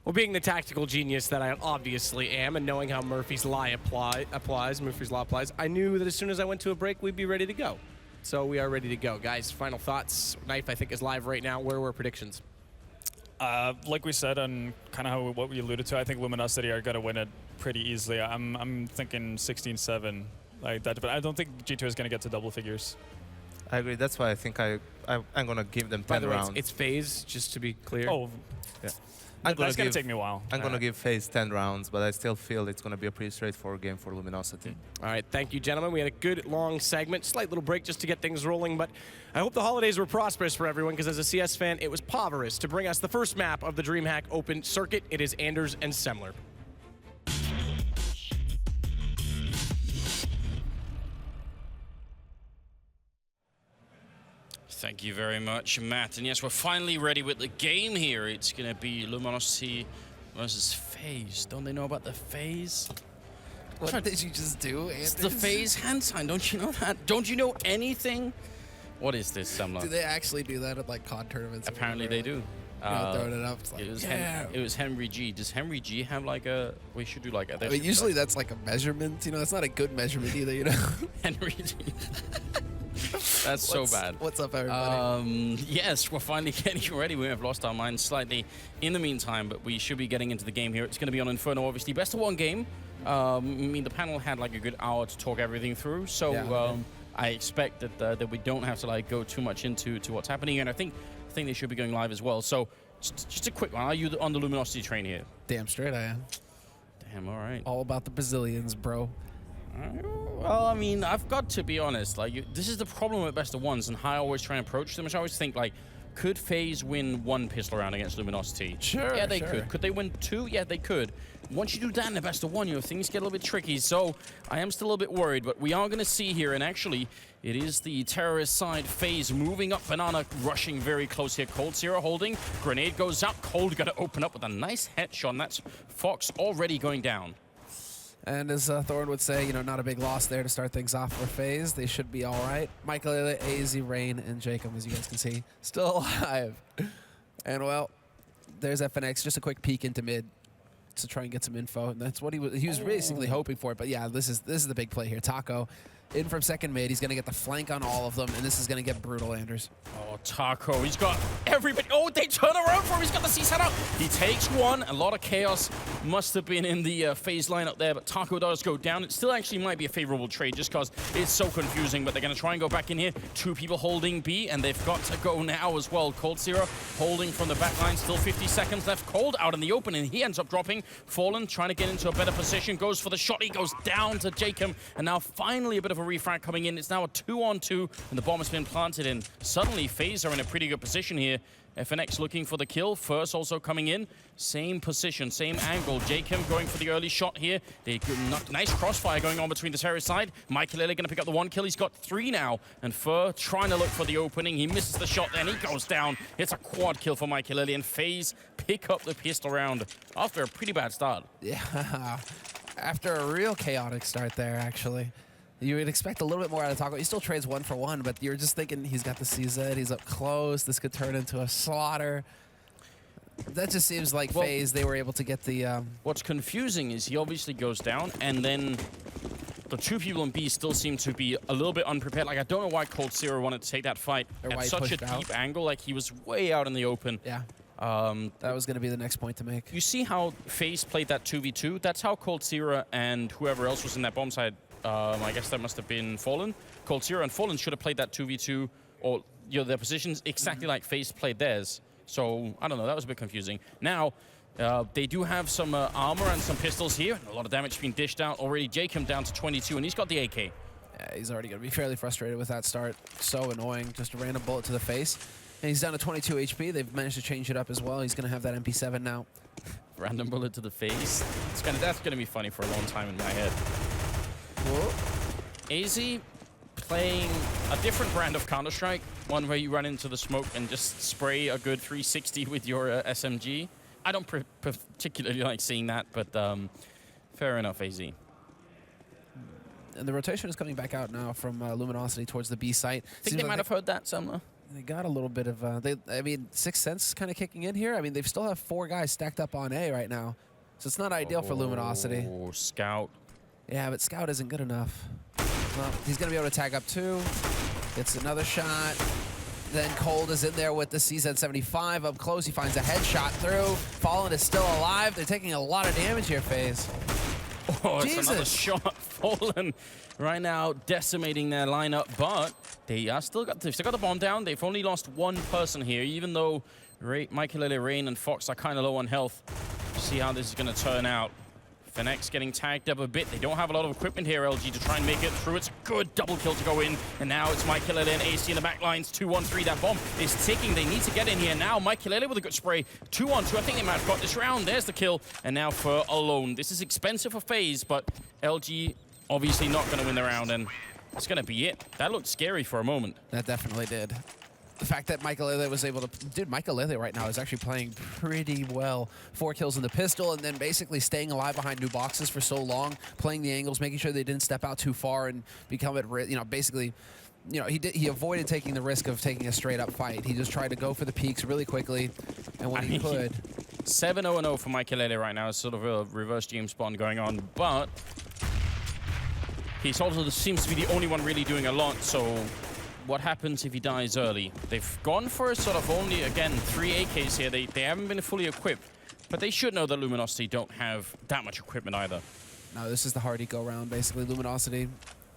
Well, being the tactical genius that I obviously am, and knowing how Murphy's Law applies, I knew that as soon as I went to a break, we'd be ready to go. So we are ready to go. Guys, final thoughts. Knife, I think, is live right now. Where were predictions? Like we said, and kind of what we alluded to, I think Luminosity are going to win it pretty easily. I'm thinking 16-7 like that, but I don't think G2 is going to get to double figures. I agree. That's why I think I'm going to give them 10 By the way, rounds. it's FaZe, just to be clear. Oh, Yeah. that's going to take me a while. I'm going to give FaZe 10 rounds, but I still feel it's going to be a pretty straightforward game for Luminosity. All right, thank you, gentlemen. We had a good, long segment. Slight little break just to get things rolling, but I hope the holidays were prosperous for everyone, because as a CS fan, it was poverous to bring us the first map of the DreamHack Open Circuit. It is Anders and Semler. Thank you very much, Matt. And yes, we're finally ready with the game here. It's going to be Luminosity versus FaZe. Don't they know about the FaZe? What did you just do, Anders? It's the FaZe hand sign. Don't you know that? Don't you know anything? What is this, Semler? Do they actually do that at like COD tournaments? Apparently they do. Throwing it up. It's like, It was Henry G. Does Henry G have like a... We should do like a... I mean, usually that's like a measurement. You know, it's not a good measurement either, you know? Henry G. That's so bad. What's up, everybody? Yes, we're finally getting ready. We have lost our minds slightly in the meantime, but we should be getting into the game here. It's going to be on Inferno, obviously. Best of one game. I mean, the panel had like a good hour to talk everything through, so I expect that we don't have to like go too much into what's happening, and I think they should be going live as well. So just a quick one. Are you on the Luminosity train here? Damn straight I am. Damn, all right. All about the Brazilians, bro. Well, I mean, I've got to be honest. Like, this is the problem with best of ones, and how I always try and approach them. I always think, like, could FaZe win one pistol round against Luminosity? Sure. Yeah, they could. Could they win two? Yeah, they could. Once you do that in the best of one, you know, things get a little bit tricky. So I am still a little bit worried, but we are going to see here, and actually, it is the terrorist side FaZe moving up. Banana rushing very close here. Cold Zero holding. Grenade goes up. Cold going to open up with a nice headshot. And that's Fox already going down. And as Thorn would say, you know, not a big loss there to start things off for FaZe. They should be all right. Michael, AZ, Rain, and Jacob, as you guys can see, still alive. And, well, there's FNX. Just a quick peek into mid to try and get some info. And that's what he was basically hoping for. But, yeah, this is the big play here. Taco in from second mid. He's going to get the flank on all of them, and this is going to get brutal, Anders. Oh, Taco, he's got everybody. Oh, they turn around for him. He's got the C set up. He takes one. A lot of chaos must have been in the FaZe lineup there, but Taco does go down. It still actually might be a favorable trade just because it's so confusing, but they're going to try and go back in here. Two people holding B, and they've got to go now as well. Cold Zero holding from the back line. Still 50 seconds left. Cold out in the open, and he ends up dropping. Fallen trying to get into a better position. Goes for the shot. He goes down to Jacob, and now finally a bit of a refrag coming in. It's now a 2-on-2, and the bomb has been planted in. Suddenly, FaZe are in a pretty good position here. FNX looking for the kill. First also coming in. Same position, same angle. Jacob going for the early shot here. Nice crossfire going on between the terrorist side. Michael going to pick up the one kill. He's got 3 now. And Fur trying to look for the opening. He misses the shot, then he goes down. It's a quad kill for Michael, and FaZe pick up the pistol round after a pretty bad start. Yeah, after a real chaotic start there, actually. You would expect a little bit more out of Taco. He still trades 1 for 1, but you're just thinking he's got the CZ, he's up close, this could turn into a slaughter. That just seems like FaZe, they were able to get the... What's confusing is he obviously goes down, and then the two people in B still seem to be a little bit unprepared. Like, I don't know why Cold Zero wanted to take that fight at such a deep angle. Like, he was way out in the open. Yeah. That was going to be the next point to make. You see how FaZe played that 2v2? That's how Cold Zero and whoever else was in that bomb side, I guess that must have been Fallen. Cold Zero and Fallen should have played that 2v2, or their positions exactly like FaZe played theirs. So, I don't know, that was a bit confusing. Now, they do have some armor and some pistols here. A lot of damage being dished out already. Jacob down to 22, and he's got the AK. Yeah, he's already going to be fairly frustrated with that start. So annoying, just a random bullet to the face. And he's down to 22 HP. They've managed to change it up as well. He's going to have that MP7 now. Random bullet to the face. That's gonna be funny for a long time in my head. Whoa. AZ playing a different brand of Counter-Strike, one where you run into the smoke and just spray a good 360 with your SMG. I don't particularly like seeing that, but fair enough, AZ. And the rotation is coming back out now from Luminosity towards the B site. Think they might have heard that, Semler? They got a little bit of, I mean, Sixth Sense kind of kicking in here. I mean, they still have 4 guys stacked up on A right now. So it's not ideal for Luminosity. Oh, Scout. Yeah, but Scout isn't good enough. Well, he's going to be able to tag up 2. Gets another shot. Then Cold is in there with the CZ75 up close. He finds a headshot through. Fallen is still alive. They're taking a lot of damage here, FaZe. Oh, it's another shot. Fallen right now decimating their lineup, but they've still got the bomb down. They've only lost 1 person here, even though Michael, Rain, and Fox are kind of low on health. See how this is going to turn out. FaZe getting tagged up a bit. They don't have a lot of equipment here, LG, to try and make it through. It's a good double kill to go in. And now it's Michael and AC in the back lines. 2-1-3. That bomb is ticking. They need to get in here now. Michael with a good spray. 2-on-2. I think they might have got this round. There's the kill. And now Fur alone. This is expensive for FaZe, but LG obviously not going to win the round. And that's going to be it. That looked scary for a moment. That definitely did. The fact that Michael was able to... Dude, Michael right now is actually playing pretty well. 4 kills in the pistol, and then basically staying alive behind new boxes for so long, playing the angles, making sure they didn't step out too far and become at risk. You know, basically, you know, he avoided taking the risk of taking a straight-up fight. He just tried to go for the peaks really quickly, and when he could... 7-0-0 for Michael right now. It's sort of a reverse James Bond going on, but he's also seems to be the only one really doing a lot, so... What happens if he dies early? They've gone for a sort of only, again, 3 AKs here. They haven't been fully equipped, but they should know that Luminosity don't have that much equipment either. No, this is the hard eco round, basically. Luminosity,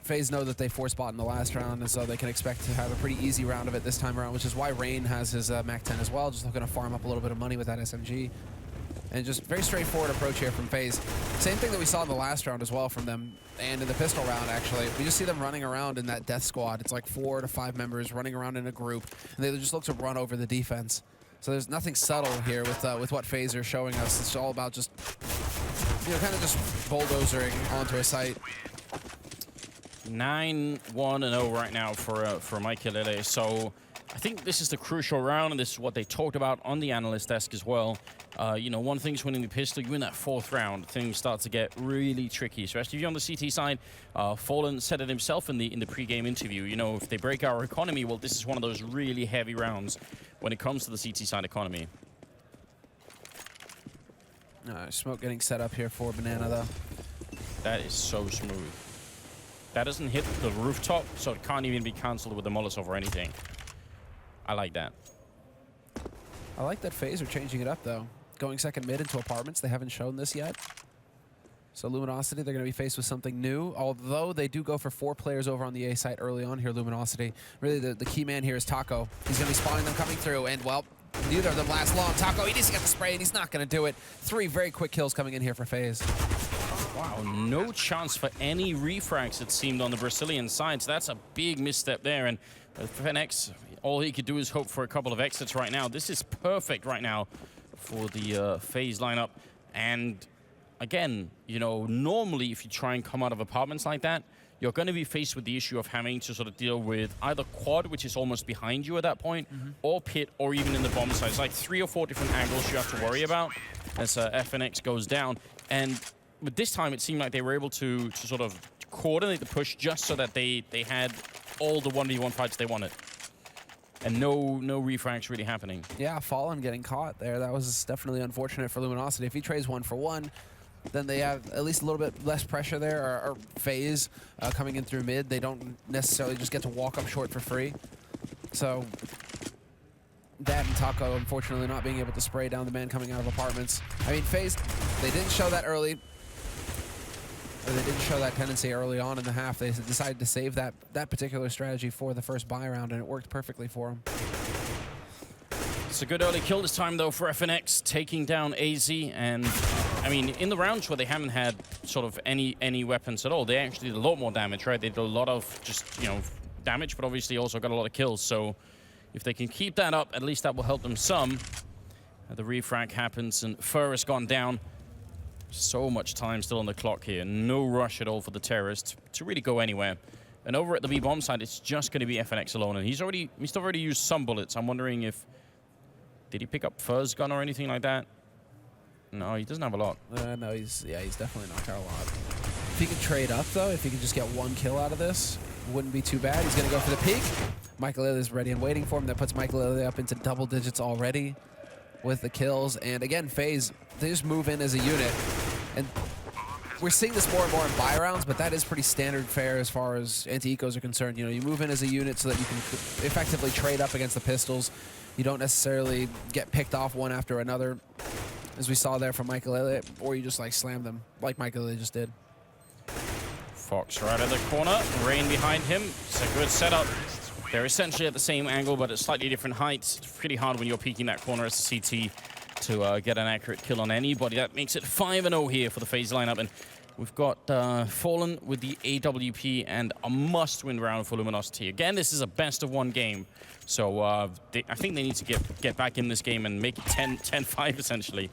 FaZe know that they force bot in the last round, and so they can expect to have a pretty easy round of it this time around, which is why Rain has his MAC-10 as well, just looking to farm up a little bit of money with that SMG. And just very straightforward approach here from FaZe. Same thing that we saw in the last round as well from them, and in the pistol round, actually. We just see them running around in that death squad. It's like 4 to 5 members running around in a group, and they just look to run over the defense. So there's nothing subtle here with what FaZe are showing us. It's all about just, you know, kind of just bulldozering onto a site. 9-1-0 right now for Michael. So I think this is the crucial round, and this is what they talked about on the analyst desk as well. You know, one thing's winning the pistol. You win that 4th round, things start to get really tricky. Especially if you're on the CT side. Fallen said it himself in the pre-game interview. You know, if they break our economy, well, this is one of those really heavy rounds when it comes to the CT side economy. Smoke getting set up here for Banana, though. That is so smooth. That doesn't hit the rooftop, so it can't even be cancelled with the Molotov or anything. I like that. I like that FaZe are changing it up, though. Going second mid into apartments. They haven't shown this yet. So Luminosity, they're going to be faced with something new, although they do go for 4 players over on the A site early on here, Luminosity. Really, the key man here is Taco. He's going to be spawning them coming through, and, well, neither of them last long. Taco, he needs to get the spray, and he's not going to do it. 3 very quick kills coming in here for FaZe. Wow, no chance for any refrags, it seemed, on the Brazilian side. So that's a big misstep there, and FaZe, all he could do is hope for a couple of exits right now. This is perfect right now for the FaZe lineup. And again, you know, normally if you try and come out of apartments like that, you're going to be faced with the issue of having to sort of deal with either quad, which is almost behind you at that point, or pit, or even in the bomb side. It's like 3 or 4 different angles you have to worry about as FNX goes down. And but this time it seemed like they were able to sort of coordinate the push just so that they had all the 1v1 fights they wanted. And no refrags really happening. Yeah, Fallen getting caught there. That was definitely unfortunate for Luminosity. If he trades 1 for 1, then they have at least a little bit less pressure there, or FaZe coming in through mid. They don't necessarily just get to walk up short for free. So that and Taco, unfortunately, not being able to spray down the man coming out of apartments. I mean, FaZe, they didn't show that early. Or they didn't show that tendency early on in the half. They decided to save that particular strategy for the first buy round, and it worked perfectly for them. It's a good early kill this time, though, for FNX, taking down AZ. And, I mean, in the rounds where they haven't had sort of any weapons at all, they actually did a lot more damage, right? They did a lot of just, you know, damage, but obviously also got a lot of kills. So if they can keep that up, at least that will help them some. The refrag happens, and Fur has gone down. So much time still on the clock here. No rush at all for the terrorists to really go anywhere. And over at the B-bomb side, it's just going to be FNX alone. And he's already used some bullets. I'm wondering if... Did he pick up Fur's gun or anything like that? No, he doesn't have a lot. No, he's definitely knocked out a lot. If he could trade up, though, if he could just get 1 kill out of this, wouldn't be too bad. He's going to go for the peek. Michael is ready and waiting for him. That puts Michael up into double digits already with the kills. And again, FaZe, they just move in as a unit. And we're seeing this more and more in buy rounds, but that is pretty standard fare as far as anti-ecos are concerned. You know, you move in as a unit so that you can effectively trade up against the pistols. You don't necessarily get picked off one after another, as we saw there from Michael Elliott, or you just like slam them like Michael Elliott just did. Fox right at the corner, Rain behind him. It's a good setup. They're essentially at the same angle, but at slightly different heights. It's pretty hard when you're peeking that corner as a CT to get an accurate kill on anybody. That makes it 5-0 here for the FaZe lineup. And we've got Fallen with the AWP and a must-win round for Luminosity. Again, this is a best-of-1 game. So I think they need to get back in this game and make it 10-5, essentially.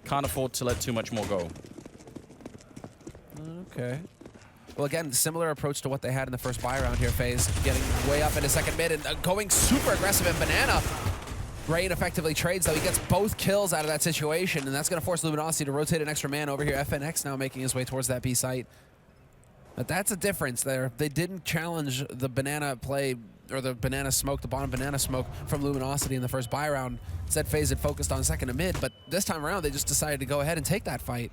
Can't afford to let too much more go. Okay. Well, again, similar approach to what they had in the first buy round here. FaZe getting way up into second mid and going super aggressive in Banana. Rain effectively trades, though. He gets both kills out of that situation, and that's going to force Luminosity to rotate an extra man over here. FNX now making his way towards that B site. But that's a difference there. They didn't challenge the banana play, or the banana smoke, the bottom banana smoke from Luminosity in the first buy round. Instead, FaZe had focused on second and mid, but this time around, they just decided to go ahead and take that fight.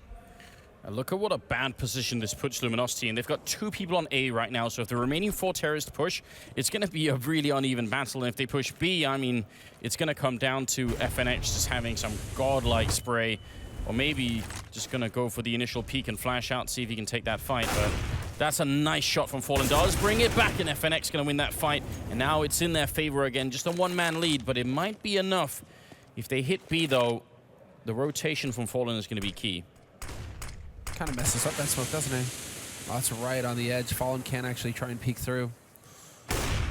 Look at what a bad position this puts Luminosity in. They've got 2 people on A right now, so if the remaining 4 terrorists push, it's going to be a really uneven battle. And if they push B, I mean, it's going to come down to FNX just having some godlike spray, or maybe just going to go for the initial peek and flash out, see if he can take that fight. But that's a nice shot from Fallen. Does bring it back, and FNX going to win that fight. And now it's in their favor again, just a 1-man lead, but it might be enough. If they hit B, though, the rotation from Fallen is going to be key. Kind of messes up that smoke, doesn't he? Oh, that's right on the edge. Fallen can't actually try and peek through.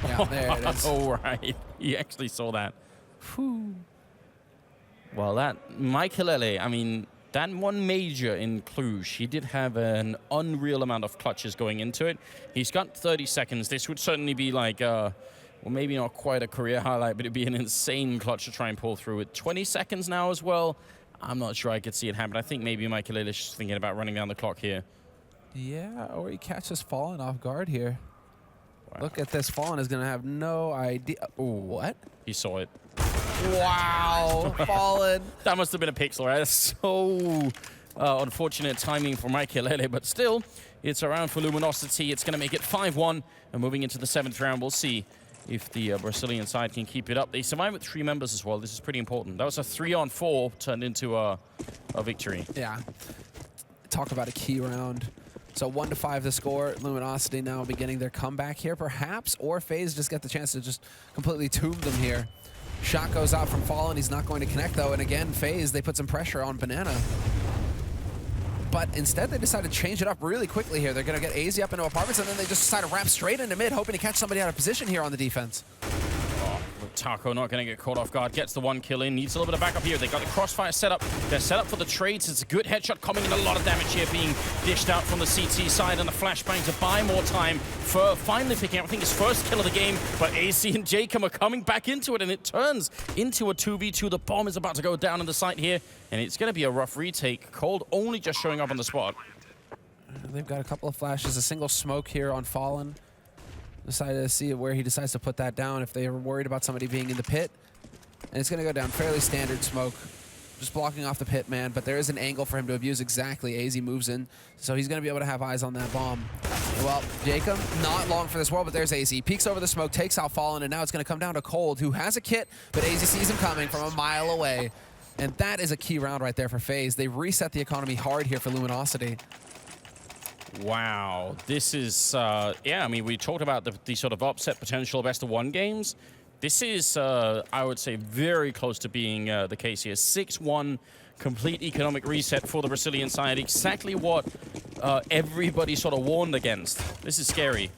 Yeah, there it is. Oh, right. He actually saw that. Whew. Well, that Michael, I mean, that one major in Cluj, he did have an unreal amount of clutches going into it. He's got 30 seconds. This would certainly be like, well, maybe not quite a career highlight, but it'd be an insane clutch to try and pull through it. 20 seconds now as well. I'm not sure I could see it happen. I think maybe Michael Elish is thinking about running down the clock here. Yeah, or he catches Fallen off guard here. Wow. Look at this. Fallen is going to have no idea. Ooh, what? He saw it. Wow, Fallen. That must have been a pixel, right? That's so unfortunate timing for Michael Elish, but still, it's a round for Luminosity. It's going to make it 5-1, and moving into the 7th round, we'll see if the Brazilian side can keep it up. They survive with 3 members as well. This is pretty important. That was a 3-on-4 turned into a victory. Yeah. Talk about a key round. So 1-5 the score. Luminosity now beginning their comeback here, perhaps, or FaZe just get the chance to just completely tomb them here. Shot goes out from Fallen. He's not going to connect, though. And again, FaZe, they put some pressure on Banana. But instead, they decided to change it up really quickly here. They're going to get AZ up into apartments, and then they just decide to wrap straight into mid, hoping to catch somebody out of position here on the defense. Oh, Taco not going to get caught off guard. Gets the 1 kill in. Needs a little bit of backup here. They got the crossfire set up. They're set up for the trades. It's a good headshot coming in. A lot of damage here being dished out from the CT side, and the flashbang to buy more time for finally picking up, I think, his first kill of the game. But AC and Jacob are coming back into it, and it turns into a 2v2. The bomb is about to go down on the site here, and it's going to be a rough retake. Cold only just showing up on the spot. They've got a couple of flashes, a single smoke here on Fallen. Decided to see where he decides to put that down if they were worried about somebody being in the pit. And it's going to go down fairly standard smoke, just blocking off the pit man, but there is an angle for him to abuse exactly. AZ moves in, so he's going to be able to have eyes on that bomb. Well, Jacob, not long for this world, but there's AZ. Peeks over the smoke, takes out Fallen, and now it's going to come down to Cold, who has a kit, but AZ sees him coming from a mile away. And that is a key round right there for FaZe. They reset the economy hard here for Luminosity. Wow, this is, yeah, I mean, we talked about the sort of upset potential best-of-1 games. This is, I would say, very close to being the case here. 6-1, complete economic reset for the Brazilian side. Exactly what everybody sort of warned against. This is scary.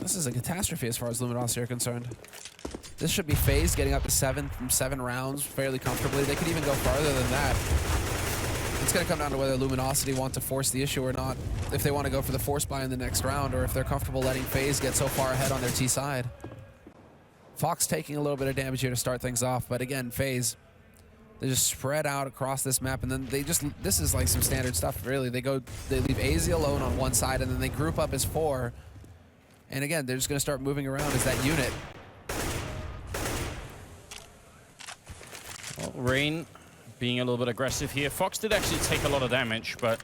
This is a catastrophe as far as Luminosity are concerned. This should be FaZe getting up to 7 from 7 rounds fairly comfortably. They could even go farther than that. It's going to come down to whether Luminosity want to force the issue or not, if they want to go for the force buy in the next round, or if they're comfortable letting FaZe get so far ahead on their T side. Fox taking a little bit of damage here to start things off, but again, FaZe, they just spread out across this map, and then they just, this is like some standard stuff, really. They leave AZ alone on one side, and then they group up as 4 And again, they're just going to start moving around as that unit. Well, Rain being a little bit aggressive here. Fox did actually take a lot of damage, but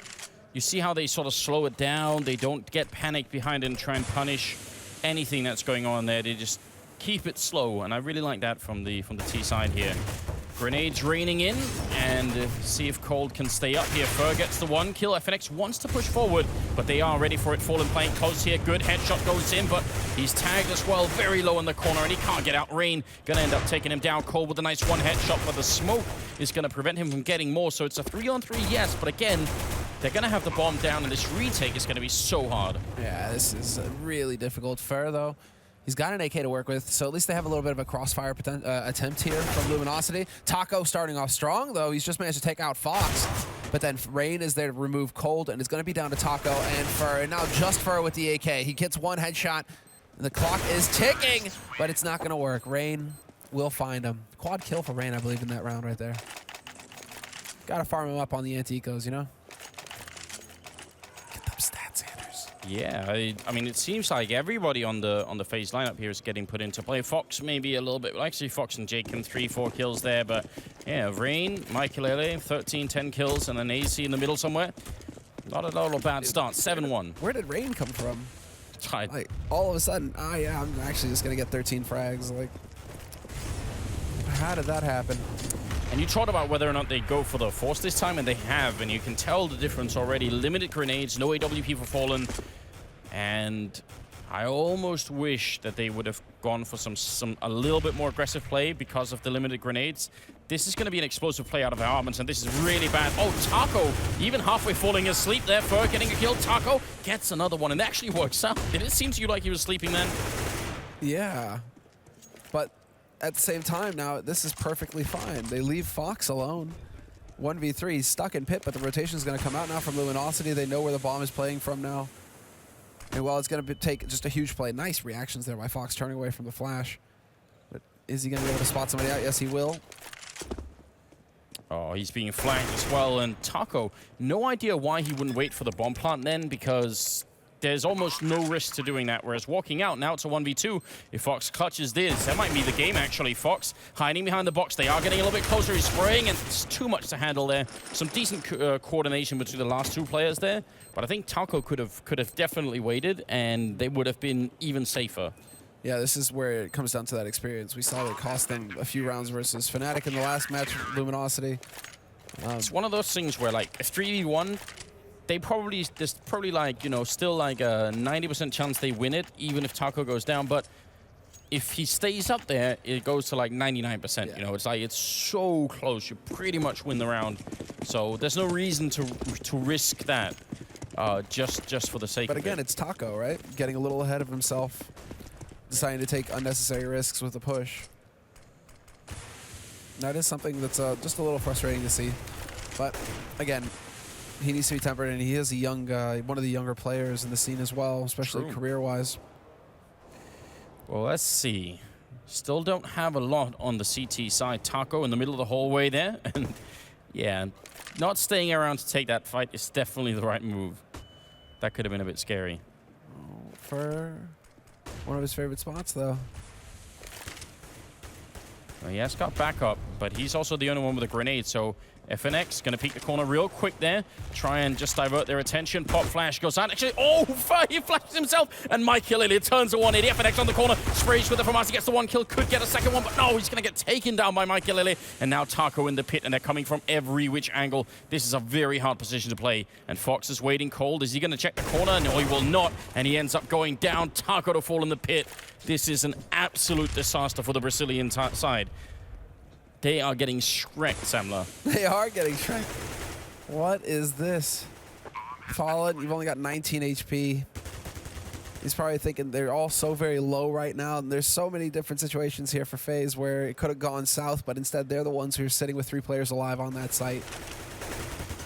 you see how they sort of slow it down. They don't get panicked behind it and try and punish anything that's going on there. They just keep it slow, and I really like that from the T side here. Grenades raining in, and see if Cold can stay up here. Fer gets the 1 kill. FNX wants to push forward, but they are ready for it. Fallen playing close here. Good headshot goes in, but he's tagged as well, very low in the corner, and he can't get out. Rain gonna end up taking him down. Cold with a nice 1 headshot, but the smoke is gonna prevent him from getting more. So it's a 3-on-3, yes, but again, they're gonna have the bomb down, and this retake is gonna be so hard. Yeah, this is really difficult. Fer, though, he's got an AK to work with, so at least they have a little bit of a crossfire attempt here from Luminosity. Taco starting off strong, though. He's just managed to take out Fox. But then Rain is there to remove Cold, and it's going to be down to Taco and Fer. And now just Fer with the AK. He gets 1 headshot, and the clock is ticking, but it's not going to work. Rain will find him. Quad kill for Rain, I believe, in that round right there. Got to farm him up on the anti-ecos, you know? Get them stats, Anders. Yeah, I mean, it seems like everybody on the FaZe lineup here is getting put into play. Fox maybe a little bit, well, actually Fox and Jacob 3-4 kills there, but yeah, Rain, Michael 13, 10 kills, and then AC in the middle somewhere. Not at all a bad start, 7-1. Where did Rain come from? Like, all of a sudden, yeah, I'm actually just going to get 13 frags. Like, how did that happen? And you talked about whether or not they go for the Force this time, and they have, and you can tell the difference already. Limited grenades, no AWP for Fallen, and I almost wish that they would have gone for a little bit more aggressive play because of the limited grenades. This is going to be an explosive play out of Armaments, and this is really bad. Oh, Taco, even halfway falling asleep there. Fer getting a kill. Taco gets another one, and it actually works out. Did it seem to you like he was sleeping then? Yeah, but at the same time now, this is perfectly fine. They leave Fox alone. 1v3, he's stuck in pit, but the rotation is going to come out now from Luminosity. They know where the bomb is playing from now. And well, it's going to take just a huge play. Nice reactions there by Fox turning away from the flash. But is he going to be able to spot somebody out? Yes, he will. Oh, he's being flanked as well. And Taco, no idea why he wouldn't wait for the bomb plant then, because there's almost no risk to doing that. Whereas walking out, now it's a 1v2. If Fox clutches this, that might be the game, actually. Fox hiding behind the box. They are getting a little bit closer. He's spraying, and it's too much to handle there. Some decent coordination between the last 2 players there. But I think Taco could have definitely waited, and they would have been even safer. Yeah, this is where it comes down to that experience. We saw it cost them a few rounds versus Fnatic in the last match, Luminosity. It's one of those things where, like, a 3v1, there's probably like, you know, still like a 90% chance they win it, even if Taco goes down. But if he stays up there, it goes to like 99%. Yeah. You know, it's like, it's so close. You pretty much win the round. So there's no reason to risk that just for the sake of it. But again, it's Taco, right? Getting a little ahead of himself, deciding to take unnecessary risks with the push. That is something that's just a little frustrating to see. But again, he needs to be tempered, and he is a young guy, one of the younger players in the scene as well, especially career-wise. Well, let's see. Still don't have a lot on the CT side. Taco in the middle of the hallway there. And yeah, not staying around to take that fight is definitely the right move. That could have been a bit scary. For one of his favorite spots, though. Well, he has got backup, but he's also the only one with a grenade, so FNX going to peek the corner real quick there. Try and just divert their attention. Pop flash goes out. Actually, oh, he flashes himself. And Michael Illy turns a 180. FNX on the corner. Sprays with the Famasi. Gets the 1 kill. Could get a second one, but no, he's going to get taken down by Michael Illy. And now Taco in the pit, and they're coming from every which angle. This is a very hard position to play. And Fox is waiting cold. Is he going to check the corner? No, he will not. And he ends up going down. Taco to fall in the pit. This is an absolute disaster for the Brazilian side. They are getting shreked, Samler. They are getting shreked. What is this? Fallen, you've only got 19 HP. He's probably thinking they're all so very low right now, and there's so many different situations here for FaZe where it could have gone south, but instead they're the ones who are sitting with 3 players alive on that site.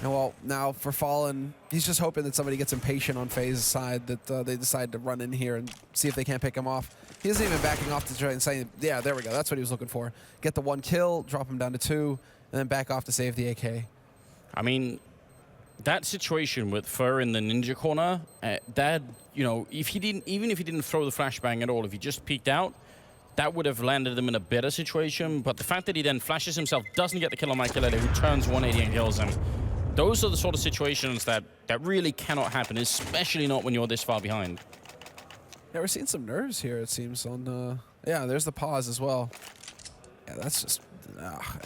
And well, now for Fallen, he's just hoping that somebody gets impatient on FaZe's side, that they decide to run in here and see if they can't pick him off. He isn't even backing off to try and say, yeah, there we go. That's what he was looking for. Get the 1 kill, drop him down to 2, and then back off to save the AK. I mean, that situation with Fur in the ninja corner, that, you know, even if he didn't throw the flashbang at all, if he just peeked out, that would have landed him in a better situation. But the fact that he then flashes himself, doesn't get the kill on Michael, who turns 180 and kills him, those are the sort of situations that really cannot happen, especially not when you're this far behind. Yeah, we're seeing some nerves here, it seems, on... yeah, there's the pause as well. Yeah, that's just...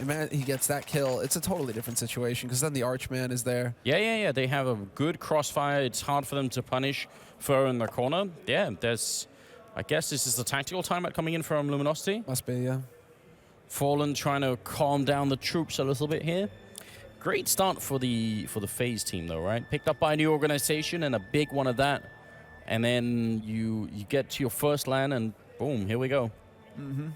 man, he gets that kill. It's a totally different situation, because then the Archman is there. Yeah. They have a good crossfire. It's hard for them to punish Fur in their corner. Yeah, there's... I guess this is the tactical timeout coming in from Luminosity. Must be, yeah. Fallen trying to calm down the troops a little bit here. Great start for the FaZe team, though, right? Picked up by a new organization and a big one of that. And then you get to your first LAN and boom, here we go. Mm-hmm.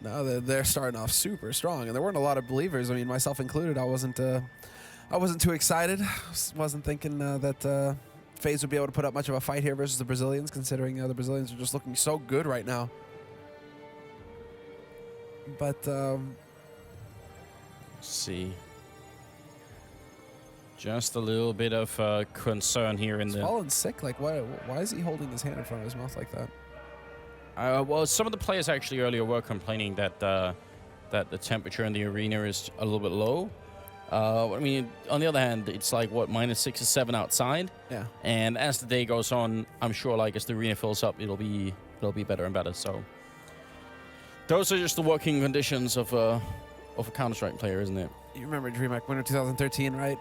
No, they're starting off super strong, and there weren't a lot of believers. I mean, myself included. I wasn't too excited. Wasn't thinking that FaZe would be able to put up much of a fight here versus the Brazilians, considering the Brazilians are just looking so good right now. But let's see. Just a little bit of concern here in the... Fallen sick. Like, why is he holding his hand in front of his mouth like that? Well, some of the players actually earlier were complaining that that the temperature in the arena is a little bit low. I mean, on the other hand, it's like, what, -6 or 7 outside? Yeah. And as the day goes on, I'm sure, like, as the arena fills up, it'll be better and better. So those are just the working conditions of a Counter-Strike player, isn't it? You remember DreamHack Winter 2013, right?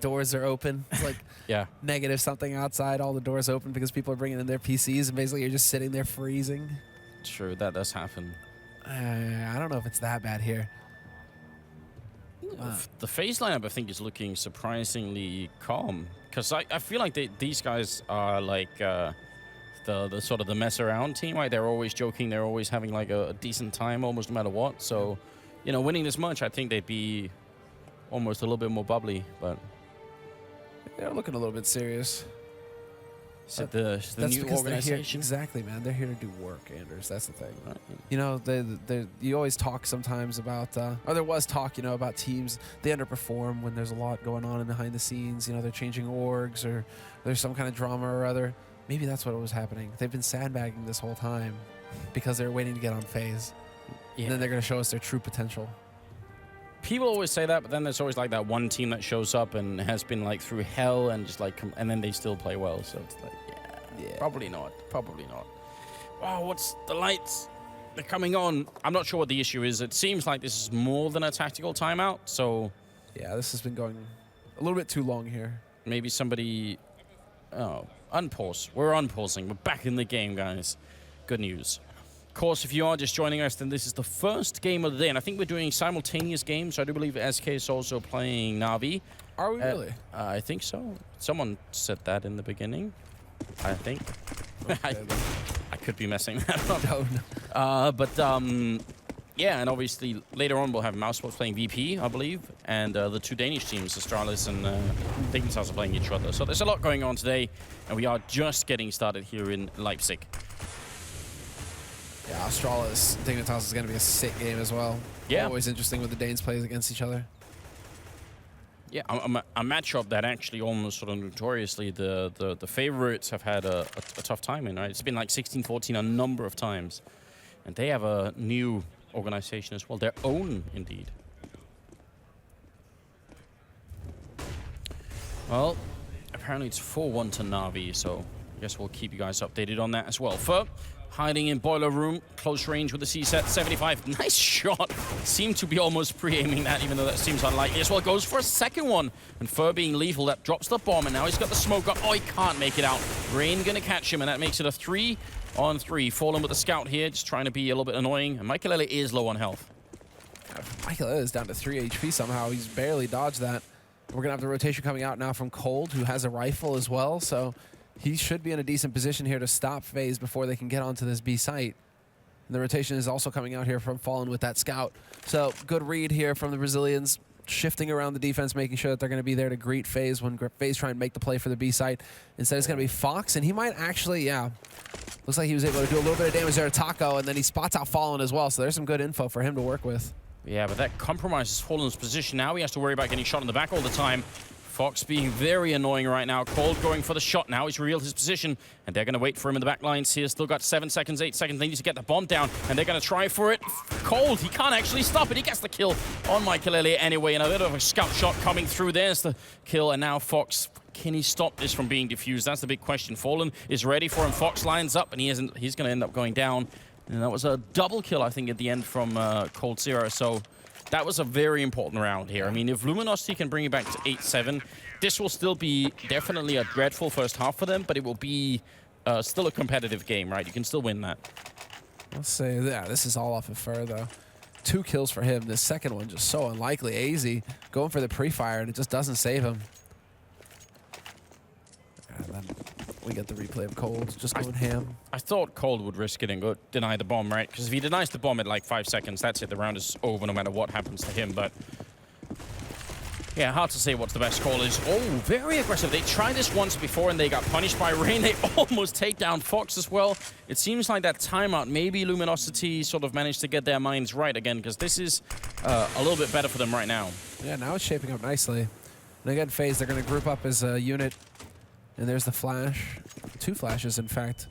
Doors are open. It's like yeah, negative something outside. All the doors open because people are bringing in their PCs, and basically you're just sitting there freezing. True, that does happen. I don't know if it's that bad here. The FaZe lineup, I think, is looking surprisingly calm, because I feel like these guys are like the sort of the mess around team, right? They're always joking, they're always having like a decent time, almost no matter what. So, you know, winning this much, I think they'd be almost a little bit more bubbly, but they're looking a little bit serious. So the new organization. Exactly, man. They're here to do work, Anders. That's the thing. Right. You know, you always talk sometimes about, or there was talk, you know, about teams, they underperform when there's a lot going on behind the scenes. You know, they're changing orgs or there's some kind of drama or other. Maybe that's what was happening. They've been sandbagging this whole time because they're waiting to get on FaZe. Yeah. And then they're going to show us their true potential. People always say that, but then there's always like that one team that shows up and has been like through hell and just like, and then they still play well. So it's like, yeah, probably not. Wow, what's the lights? They're coming on. I'm not sure what the issue is. It seems like this is more than a tactical timeout. So yeah, this has been going a little bit too long here. Maybe somebody, unpause. We're unpausing. We're back in the game, guys. Good news. Of course, if you are just joining us, then this is the first game of the day, and I think we're doing simultaneous games. So I do believe SK is also playing Na'Vi. Are we really? I think so. Someone said that in the beginning, I think. Okay, I could be messing that up. No. But yeah, and obviously later on we'll have Mousesports playing VP, I believe, and the two Danish teams, Astralis and Dignitas, are playing each other. So there's a lot going on today, and we are just getting started here in Leipzig. Yeah, Astralis, Dignitas is going to be a sick game as well. Yeah. Always interesting with the Danes plays against each other. Yeah, a matchup that actually almost sort of notoriously the favorites have had a tough time in, right? It's been like 16-14 a number of times. And they have a new organization as well, their own indeed. Well, apparently it's 4-1 to Na'Vi, so I guess we'll keep you guys updated on that as well. Fur hiding in boiler room, close range with the C-set, 75. Nice shot. Seemed to be almost pre-aiming that, even though that seems unlikely as well. Goes for a second one, and Fur being lethal, that drops the bomb, and now he's got the smoke up. Oh, he can't make it out. Rain gonna catch him, and that makes it a 3-on-3. Fallen with the scout here, just trying to be a little bit annoying, and Michael is low on health. Michael is down to 3 HP somehow. He's barely dodged that. We're gonna have the rotation coming out now from Cold, who has a rifle as well, so he should be in a decent position here to stop FaZe before they can get onto this B site. And the rotation is also coming out here from Fallen with that scout. So good read here from the Brazilians, shifting around the defense, making sure that they're going to be there to greet FaZe when FaZe try and make the play for the B site. Instead, it's going to be Fox, and he might actually, yeah, looks like he was able to do a little bit of damage there to Taco, and then he spots out Fallen as well. So there's some good info for him to work with. Yeah, but that compromises Fallen's position now. He has to worry about getting shot in the back all the time. Fox being very annoying right now. Cold going for the shot now. He's revealed his position, and they're going to wait for him in the back lines here. Still got 7 seconds, 8 seconds. They need to get the bomb down, and they're going to try for it. Cold, he can't actually stop it. He gets the kill on Michael anyway, and a bit of a scout shot coming through. There's the kill, and now Fox, can he stop this from being diffused? That's the big question. Fallen is ready for him. Fox lines up, and he isn't. He's going to end up going down. And that was a double kill, I think, at the end from Cold Zero. So that was a very important round here. I mean, if Luminosity can bring it back to 8-7, this will still be definitely a dreadful first half for them, but it will be still a competitive game, right? You can still win that. Let's say, yeah, this is all off of Fur, though. 2 kills for him. The second one just so unlikely. AZ going for the pre-fire, and it just doesn't save him. And then we get the replay of Cold just going ham. I thought Cold would risk it and go deny the bomb, right? Because if he denies the bomb at like 5 seconds, that's it. The round is over no matter what happens to him. But yeah, hard to say what the best call is. Oh, very aggressive. They tried this once before and they got punished by Rain. They almost take down Fox as well. It seems like that timeout, maybe Luminosity sort of managed to get their minds right again, because this is a little bit better for them right now. Yeah, now it's shaping up nicely. And again, FaZe, they're going to group up as a unit. And there's the flash. 2 flashes, in fact.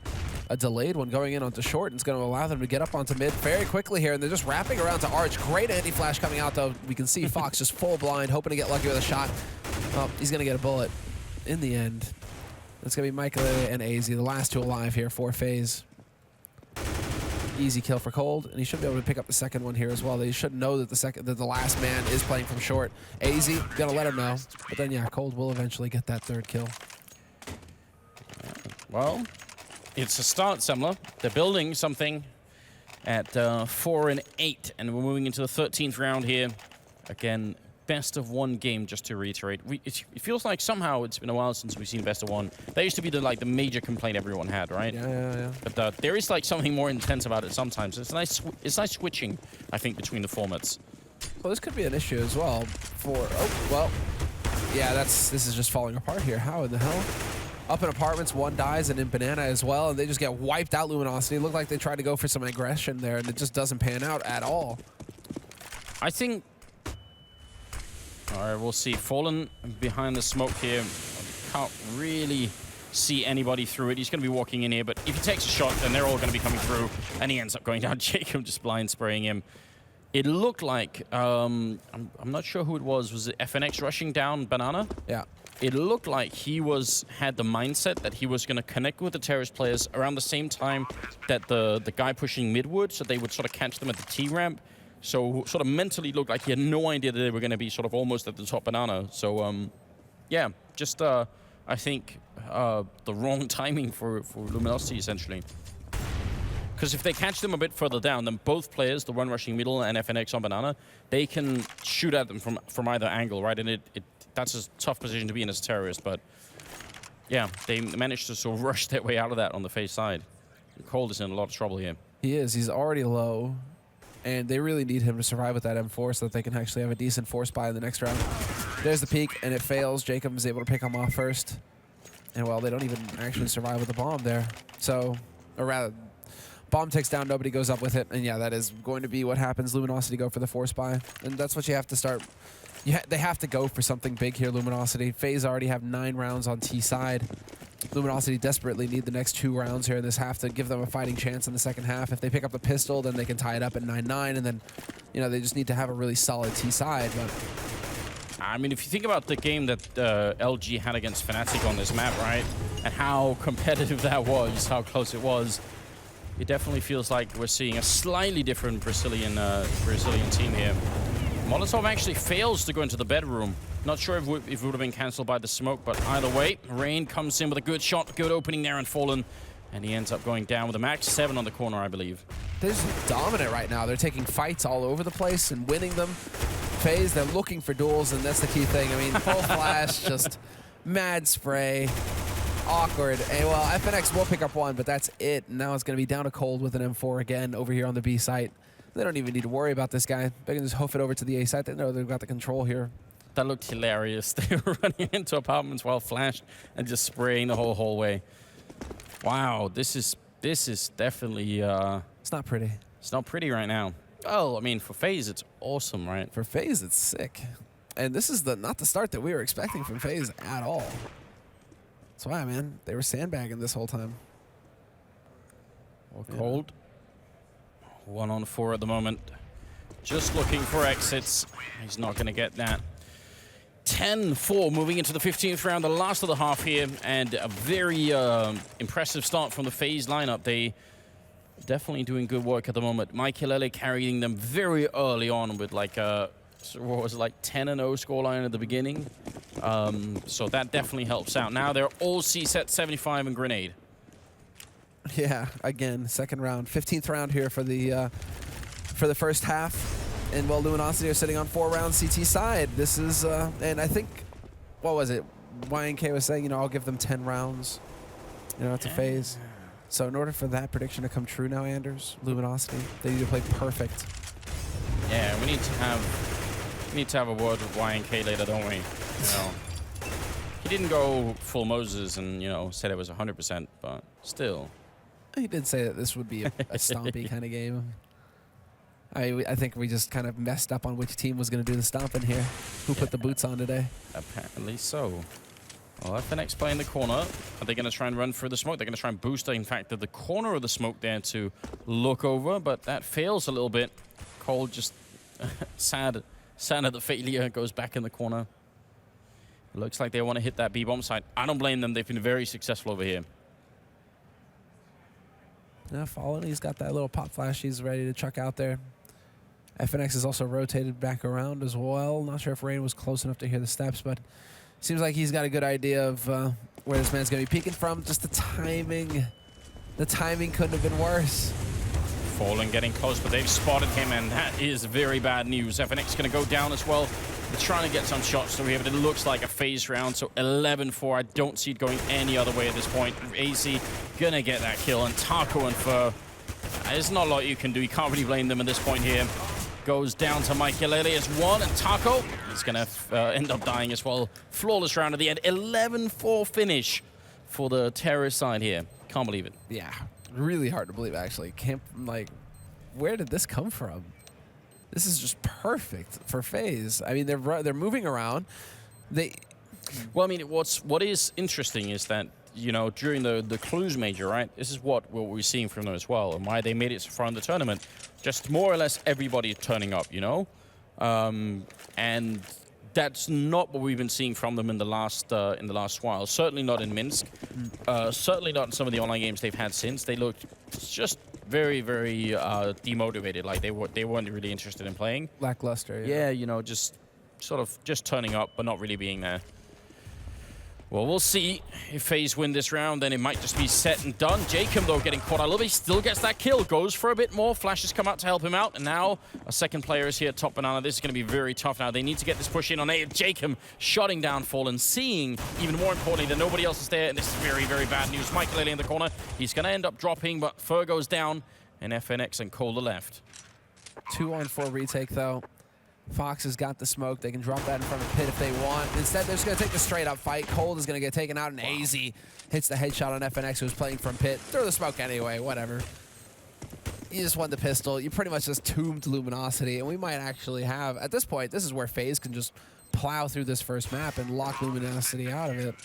A delayed one going in onto short, and it's going to allow them to get up onto mid very quickly here. And they're just wrapping around to Arch. Great anti-flash coming out, though. We can see Fox just full blind, hoping to get lucky with a shot. Oh, he's going to get a bullet in the end. It's going to be Michael and AZ, the last 2 alive here for FaZe. Easy kill for Cold, and he should be able to pick up the second one here as well. They should know that the last man is playing from short. AZ, going to let him know. But then, yeah, Cold will eventually get that 3rd kill. Well, it's a start, Semler. They're building something at 4 and 8, and we're moving into the 13th round here. Again, best of 1 game, just to reiterate. It feels like somehow it's been a while since we've seen best of 1. That used to be the major complaint everyone had, right? Yeah. But there is like something more intense about it sometimes. It's nice switching, I think, between the formats. Well, this could be an issue as well for... Oh, well. Yeah, this is just falling apart here. How in the hell? Up in apartments, 1 dies, and in Banana as well, and they just get wiped out. Luminosity. It looked like they tried to go for some aggression there, and it just doesn't pan out at all. I think... All right, we'll see. Fallen behind the smoke here. Can't really see anybody through it. He's going to be walking in here, but if he takes a shot, then they're all going to be coming through, and he ends up going down. Jacob just blind spraying him. It looked like... I'm not sure who it was. Was it FNX rushing down Banana? Yeah. It looked like he had the mindset that he was going to connect with the terrorist players around the same time that the guy pushing mid would, so they would sort of catch them at the T-ramp. So sort of mentally looked like he had no idea that they were going to be sort of almost at the top Banana. So, yeah, just, I think, the wrong timing for Luminosity, essentially. Because if they catch them a bit further down, then both players, the one rushing middle and FNX on Banana, they can shoot at them from either angle, right? And that's a tough position to be in as a terrorist, but yeah, they managed to sort of rush their way out of that on the FaZe side. Cold is in a lot of trouble here. He is. He's already low, and they really need him to survive with that M4 so that they can actually have a decent force buy in the next round. There's the peek, and it fails. Jacob is able to pick him off first. And, well, they don't even actually survive with the bomb there. So, or rather, bomb takes down, nobody goes up with it, and yeah, that is going to be what happens. Luminosity go for the force buy, and that's what you have to start. They have to go for something big here, Luminosity. FaZe already have 9 rounds on T side. Luminosity desperately need the next 2 rounds here in this half to give them a fighting chance in the second half. If they pick up the pistol, then they can tie it up at 9-9, and then, you know, they just need to have a really solid T side. But I mean, if you think about the game that LG had against Fnatic on this map, right, and how competitive that was, how close it was, it definitely feels like we're seeing a slightly different Brazilian team here. Molotov actually fails to go into the bedroom. Not sure if it would have been cancelled by the smoke, but either way, Rain comes in with a good shot, good opening there, and Fallen, and he ends up going down with a max 7 on the corner, I believe. They're just dominant right now. They're taking fights all over the place and winning them. FaZe, they're looking for duels, and that's the key thing. I mean, full flash, just mad spray. Awkward. And, well, FNX will pick up 1, but that's it. Now it's going to be down to Cold with an M4 again over here on the B site. They don't even need to worry about this guy. They can just hoof it over to the A site. They know they've got the control here. That looked hilarious. They were running into apartments while flashed and just spraying the whole hallway. Wow, this is definitely... It's not pretty. It's not pretty right now. Oh, I mean, for FaZe, it's awesome, right? For FaZe, it's sick. And this is not the start that we were expecting from FaZe at all. That's why, man, they were sandbagging this whole time. Well, Cold. 1 on 4 at the moment. Just looking for exits. He's not going to get that. 10-4 moving into the 15th round, the last of the half here, and a very impressive start from the FaZe lineup. They definitely doing good work at the moment. Michael carrying them very early on with like what was it, like 10-0 scoreline at the beginning. So that definitely helps out. Now they're all C-set 75 and grenade. Yeah, again, second round, 15th round here for the first half. And while Luminosity are sitting on 4 rounds CT side, this is, and I think, what was it? YNK was saying, you know, I'll give them 10 rounds, you know, to FaZe. So in order for that prediction to come true now, Anders, Luminosity, they need to play perfect. Yeah, we need to have a word with YNK later, don't we? You know, he didn't go full Moses and, you know, said it was 100%, but still. He did say that this would be a stompy kind of game. I think we just kind of messed up on which team was going to do the stomping here. Who put the boots on today? Apparently so. Well, FNX playing the corner. Are they going to try and run through the smoke? They're going to try and boost, in fact, the corner of the smoke there to look over, but that fails a little bit. Cole just sad at the failure, goes back in the corner. It looks like they want to hit that B-bomb side. I don't blame them. They've been very successful over here. Yeah, Fallen, he's got that little pop flash he's ready to chuck out there. FNX is also rotated back around as well. Not sure if Rain was close enough to hear the steps, but seems like he's got a good idea of where this man's going to be peeking from. Just the timing couldn't have been worse. Fallen getting close, but they've spotted him, and that is very bad news. FNX going to go down as well. They're trying to get some shots to here, but it looks like a FaZe round, so 11-4. I don't see it going any other way at this point. AC going to get that kill, and Taco and Fur, there's not a lot you can do. You can't really blame them at this point here. Goes down to Michael as 1, and Taco is going to end up dying as well. Flawless round at the end. 11-4 finish for the terrorist side here. Can't believe it. Yeah, really hard to believe, actually. Can't, like, where did this come from? This is just perfect for FaZe. I mean, they're moving around. Well, I mean, what is interesting is that, you know, during the Clues major, right? This is what we're seeing from them as well, and why they made it so far in the tournament. Just more or less everybody turning up, you know, and that's not what we've been seeing from them in the last while. Certainly not in Minsk. Certainly not in some of the online games they've had since. They looked just very, very demotivated. Like they weren't really interested in playing. Lackluster. Yeah, you know, just sort of just turning up, but not really being there. Well, we'll see if FaZe win this round, then it might just be set and done. Jacob, though, getting caught out a little bit. He still gets that kill, goes for a bit more. Flashes come out to help him out, and now a second player is here at top banana. This is going to be very tough now. They need to get this push in on A. Jacob shutting down Fallen, seeing, even more importantly, that nobody else is there, and this is very, very bad news. Michael Lely in the corner. He's going to end up dropping, but Fur goes down, and FNX and Cole left. 2-on-4 retake, though. Fox has got the smoke. They can drop that in front of Pit if they want. Instead, they're just going to take the straight-up fight. Cold is going to get taken out, and AZ hits the headshot on FNX, who's playing from Pit. Throw the smoke anyway, whatever. You just won the pistol. You pretty much just tombed Luminosity, and we might actually have, at this point, this is where FaZe can just plow through this first map and lock Luminosity out of it.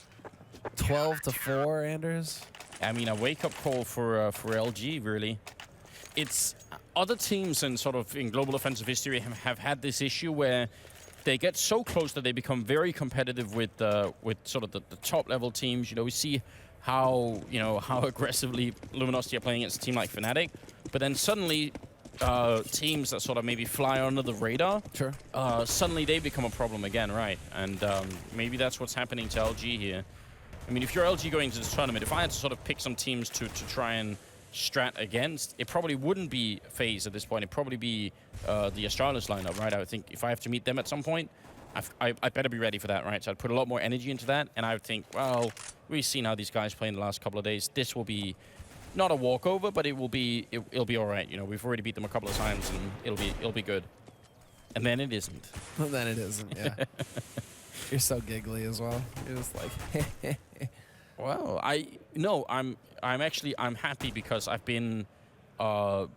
12-4, Anders. I mean, a wake-up call for LG, really. It's other teams in sort of in global offensive history have had this issue where they get so close that they become very competitive with sort of the top level teams. You know, we see how aggressively Luminosity are playing against a team like Fnatic, but then suddenly teams that sort of maybe fly under the radar, sure, suddenly they become a problem again, right? And maybe that's what's happening to LG here. I mean, if you're LG going into this tournament, if I had to sort of pick some teams to try and strat against, it probably wouldn't be FaZe at this point. It'd probably be the Astralis lineup, right? I would think if I have to meet them at some point, I better be ready for that, right? So I'd put a lot more energy into that, and I would think, well, we've seen how these guys play in the last couple of days. This will be not a walkover, but it'll be all right. You know, we've already beat them a couple of times, and it'll be good. And then it isn't. Well, then it isn't. Yeah. You're so giggly as well. You're just like. Well, I'm happy because I've been so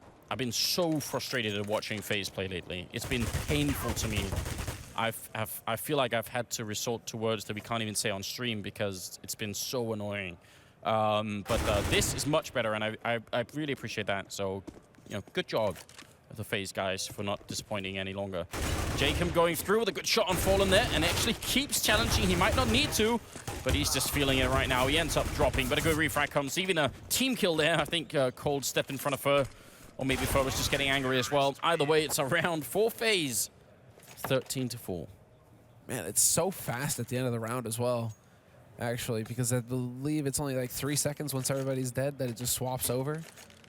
frustrated at watching FaZe play lately. It's been painful to me I feel like I've had to resort to words that we can't even say on stream because it's been so annoying. But this is much better, and I really appreciate that. So, good job of the FaZe guys for not disappointing any longer. Jacob going through with a good shot on Fallen there, and actually keeps challenging. He might not need to, but he's just feeling it right now. He ends up dropping, but a good refrag comes. Even a team kill there. I think Cold stepped in front of Fer, or maybe Fer was just getting angry as well. Either way, it's a round for FaZe. 13-4. Man, it's so fast at the end of the round as well, actually, because I believe it's only like 3 seconds once everybody's dead that it just swaps over.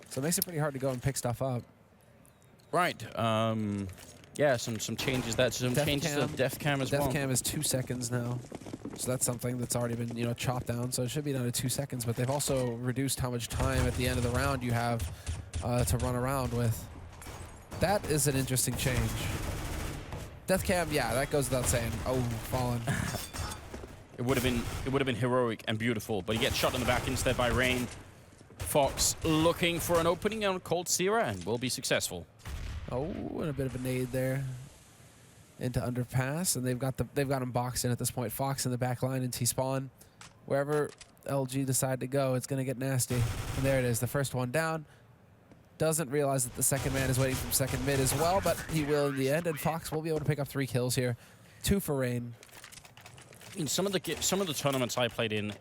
So it makes it pretty hard to go and pick stuff up. Right. Yeah, some changes. That's some changes to Death Cam as well. Death Cam is 2 seconds now. So that's something that's already been, chopped down. So it should be down to 2 seconds, but they've also reduced how much time at the end of the round you have to run around with. That is an interesting change. Death Cam, yeah, that goes without saying. Oh, Fallen. It would have been heroic and beautiful, but he gets shot in the back instead by Rain. Fox looking for an opening on Cold Sierra and will be successful. Oh, and a bit of a nade there into underpass, and they've got him boxed in at this point. Fox in the back line and T-spawn. Wherever LG decide to go, it's going to get nasty. And there it is, the first one down. Doesn't realize that the second man is waiting from second mid as well, but he will in the end, and Fox will be able to pick up 3 kills here. 2 for Rain. In some of the tournaments I played in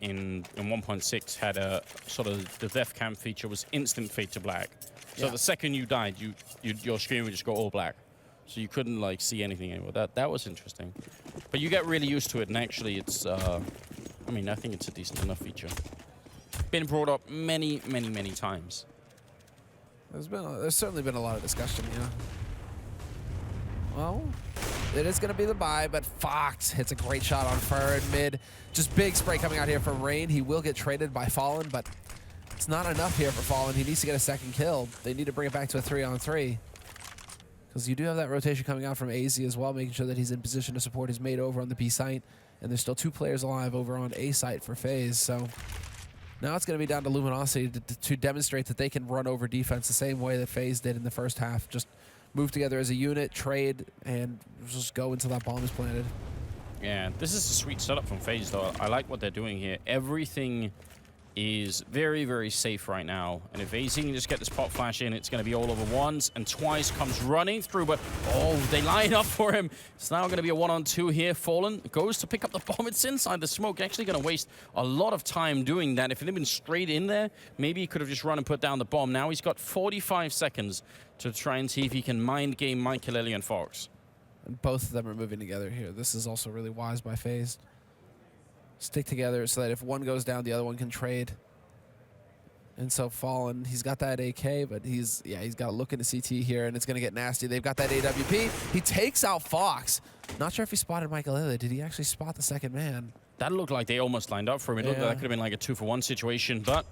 1.6 had a sort of the Death Cam feature was instant fade to black. So Yeah. the second you died, your screen would just go all black. So you couldn't like see anything anymore. That was interesting. But you get really used to it, and actually it's I mean, I think it's a decent enough feature. Been brought up many times. There's certainly been a lot of discussion, Well, it is going to be the buy, but Fox hits a great shot on Fer in mid. Just big spray coming out here from Rain. He will get traded by Fallen, but it's not enough here for Fallen. He needs to get a second kill. They need to bring it back to a 3-on-3. Because you do have that rotation coming out from AZ as well, making sure that he's in position to support his mate over on the B site. And there's still 2 players alive over on A site for FaZe, so now it's going to be down to Luminosity to demonstrate that they can run over defense the same way that FaZe did in the first half. Just move together as a unit, trade, and just go until that bomb is planted. Yeah, this is a sweet setup from FaZe, though. I like what they're doing here. Everything is very safe right now. And if AZ can just get this pop flash in, it's going to be all over once, and Twice comes running through, but oh, they line up for him. It's now going to be a 1-on-2 here. Fallen goes to pick up the bomb. It's inside the smoke. Actually going to waste a lot of time doing that. If it had been straight in there, maybe he could have just run and put down the bomb. Now he's got 45 seconds to try and see if he can mind game Michael and Fox. And both of them are moving together here. This is also really wise by FaZe. Stick together so that if one goes down, the other one can trade. And so Fallen, he's got that AK, but he's got to look into CT here, and it's going to get nasty. They've got that AWP. He takes out Fox. Not sure if he spotted Michael. Did he actually spot the second man? That looked like they almost lined up for him. It looked like that could have been like a 2-for-1 situation, but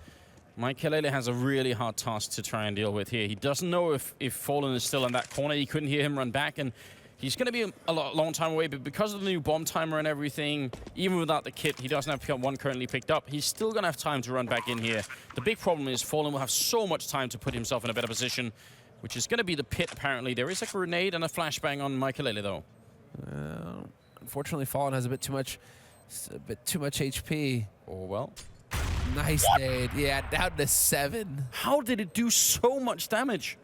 Michael has a really hard task to try and deal with here. He doesn't know if Fallen is still in that corner. He couldn't hear him run back, and he's going to be a long time away, but because of the new bomb timer and everything, even without the kit, he doesn't have one currently picked up. He's still going to have time to run back in here. The big problem is Fallen will have so much time to put himself in a better position, which is going to be the pit, apparently. There is a grenade and a flashbang on Michael, though. Unfortunately, Fallen has a bit too much HP. Oh, well. Nice nade. Yeah, down to 7. How did it do so much damage?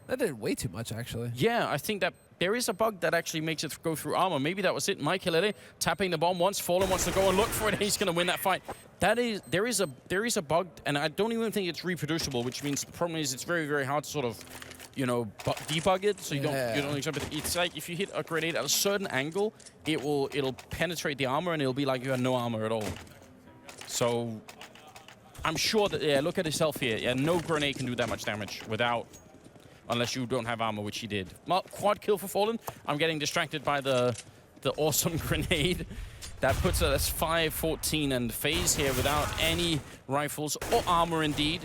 That did way too much, actually. Yeah, I think that there is a bug that actually makes it go through armor. Maybe that was it. Michael tapping the bomb once. Fallen wants to go and look for it. He's going to win that fight. There is a bug, and I don't even think it's reproducible, which means the problem is it's very hard to sort of, debug it. So you don't it's like if you hit a grenade at a certain angle, it'll penetrate the armor, and it'll be like you have no armor at all. So I'm sure that look at his health here. Yeah, no grenade can do that much damage unless you don't have armor, which he did. Well, quad kill for Fallen. I'm getting distracted by the awesome grenade. That puts us 5-14, and FaZe here without any rifles or armor indeed.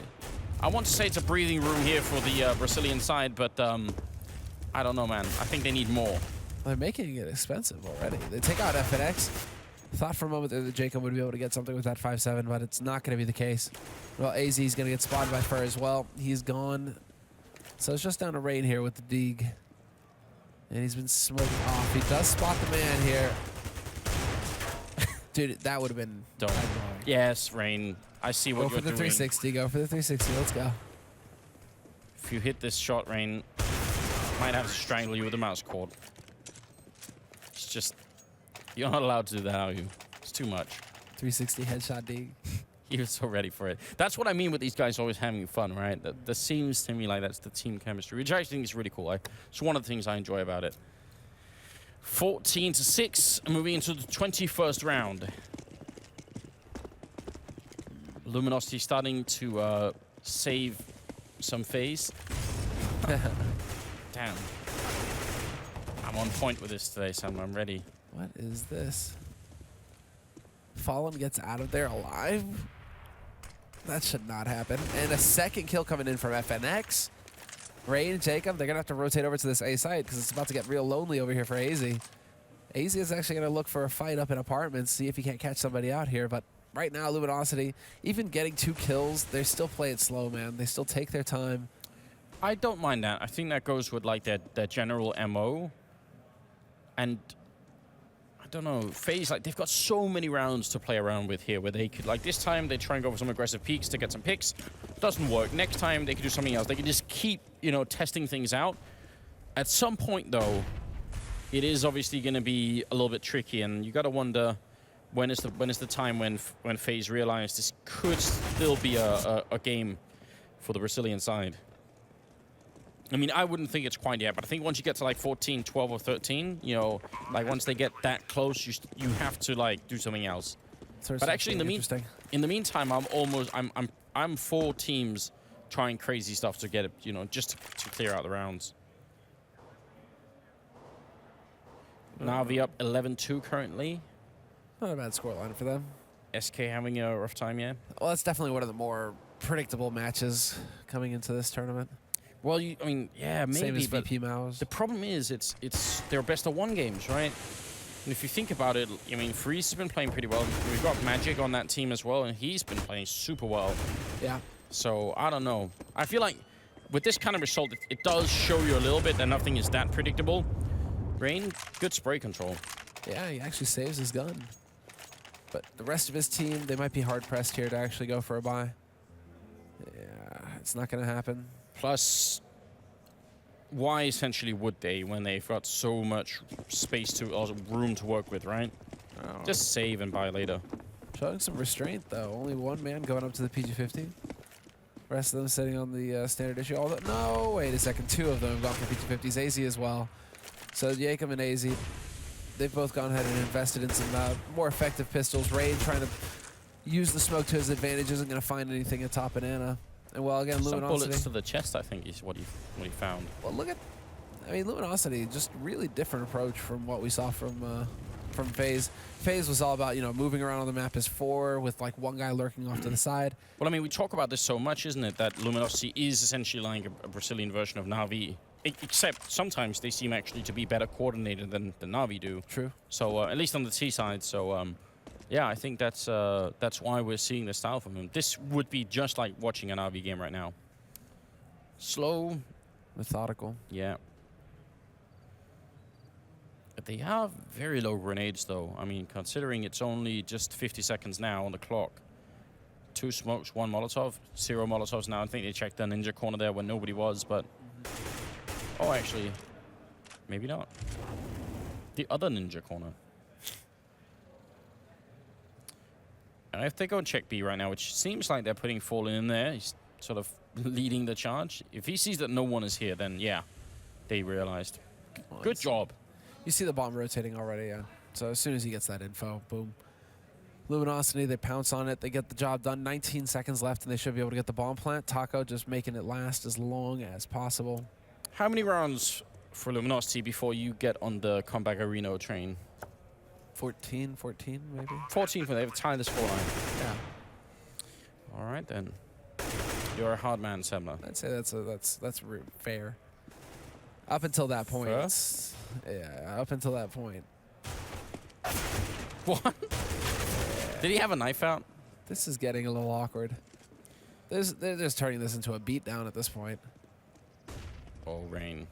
I want to say it's a breathing room here for the Brazilian side, but I don't know, man. I think they need more. They're making it expensive already. They take out FNX. Thought for a moment that Jacob would be able to get something with that 5-7, but it's not going to be the case. Well, AZ is going to get spotted by Fer as well. He's gone. So it's just down to Rain here with the dig. And he's been smoking off. He does spot the man here. Dude, that would have been mind-blowing. Yes, Rain. I see what Go you're for the doing. 360. Go for the 360. Let's go. If you hit this shot, Rain, might have to strangle you with the mouse cord. It's just, you're not allowed to do that, are you? It's too much. 360 headshot D. You're so ready for it. That's what I mean with these guys always having fun, right? That seems to me like that's the team chemistry, which I think is really cool. It's one of the things I enjoy about it. 14-6, moving into the 21st round. Luminosity starting to save some FaZe. Damn. I'm on point with this today, Sam. I'm ready. What is this? Fallen gets out of there alive? That should not happen. And a second kill coming in from FNX. Rain and Jacob, they're going to have to rotate over to this A site because it's about to get real lonely over here for AZ. AZ is actually going to look for a fight up in apartments, see if he can't catch somebody out here. But right now, Luminosity, even getting 2 kills, they still play it slow, man. They still take their time. I don't mind that. I think that goes with like their general MO. And I don't know, FaZe, like they've got so many rounds to play around with here where they could, like this time they try and go for some aggressive peaks to get some picks. Doesn't work. Next time they could do something else. They can just keep, you know, testing things out. At some point though, it is obviously going to be a little bit tricky, and you got to wonder when is the time when FaZe realize this could still be a game for the Brazilian side. I mean, I wouldn't think it's quite yet, but I think once you get to like 14, 12, or 13, you know, like once they get that close, you have to like do something else. But actually, in the meantime, I'm for teams trying crazy stuff to get it, you know, just to clear out the rounds. Na'Vi up 11-2 currently. Not a bad scoreline for them. SK having a rough time, yeah. Well, that's definitely one of the more predictable matches coming into this tournament. Well, I mean, yeah, maybe. Same as VP Mouse. The problem is, they're best of 1 games, right? And if you think about it, I mean, Freeze has been playing pretty well. We've got Magic on that team as well, and he's been playing super well. Yeah. So I don't know. I feel like with this kind of result, it does show you a little bit that nothing is that predictable. Rain, good spray control. Yeah, he actually saves his gun. But the rest of his team, they might be hard-pressed here to actually go for a buy. Yeah, it's not going to happen. Plus, why essentially would they when they've got so much space to, or room to work with, right? Oh. Just save and buy later. Showing some restraint, though. Only 1 man going up to the PG-50. Rest of them sitting on the standard issue. Although, no, wait a second. 2 of them have gone for PG-50s. AZ as well. So Jacob and AZ, they've both gone ahead and invested in some more effective pistols. Rain trying to use the smoke to his advantage, isn't going to find anything at top banana. And well, again, Some Luminosity. bullets to the chest, I think, is what he found. Well, look at, I mean, Luminosity, just really different approach from what we saw from FaZe. FaZe was all about, you know, moving around on the map as 4 with like 1 guy lurking off to the side. Well, I mean, we talk about this so much, isn't it, that Luminosity is essentially like a Brazilian version of Na'Vi. Except sometimes they seem actually to be better coordinated than the Na'Vi do. True. So at least on the T side. So yeah, I think that's why we're seeing this style from him. This would be just like watching an Na'Vi game right now. Slow, Methodical. yeah. But they have very low grenades, though. I mean, considering it's only just 50 seconds now on the clock. 2 smokes, 1 Molotov, 0 Molotovs now. I think they checked the ninja corner there when nobody was, but. Oh, actually, maybe not. The other ninja corner. And if they go and check B right now, which seems like they're putting Fallen in there, he's sort of leading the charge. If he sees that no one is here, then yeah, they realized. Good job. You see the bomb rotating already, yeah. So as soon as he gets that info, boom. Luminosity, they pounce on it. They get the job done. 19 seconds left, and they should be able to get the bomb plant. Taco just making it last as long as possible. How many rounds for Luminosity before you get on the Comeback Arena train? 14 maybe? 14 for they have tied this 4-line. Yeah. All right, then. You're a hard man, Semler. I'd say that's fair. Up until that point. Yeah, up until that point. What? Did he have a knife out? This is getting a little awkward. They're just turning this into a beatdown at this point. Oh, Rain.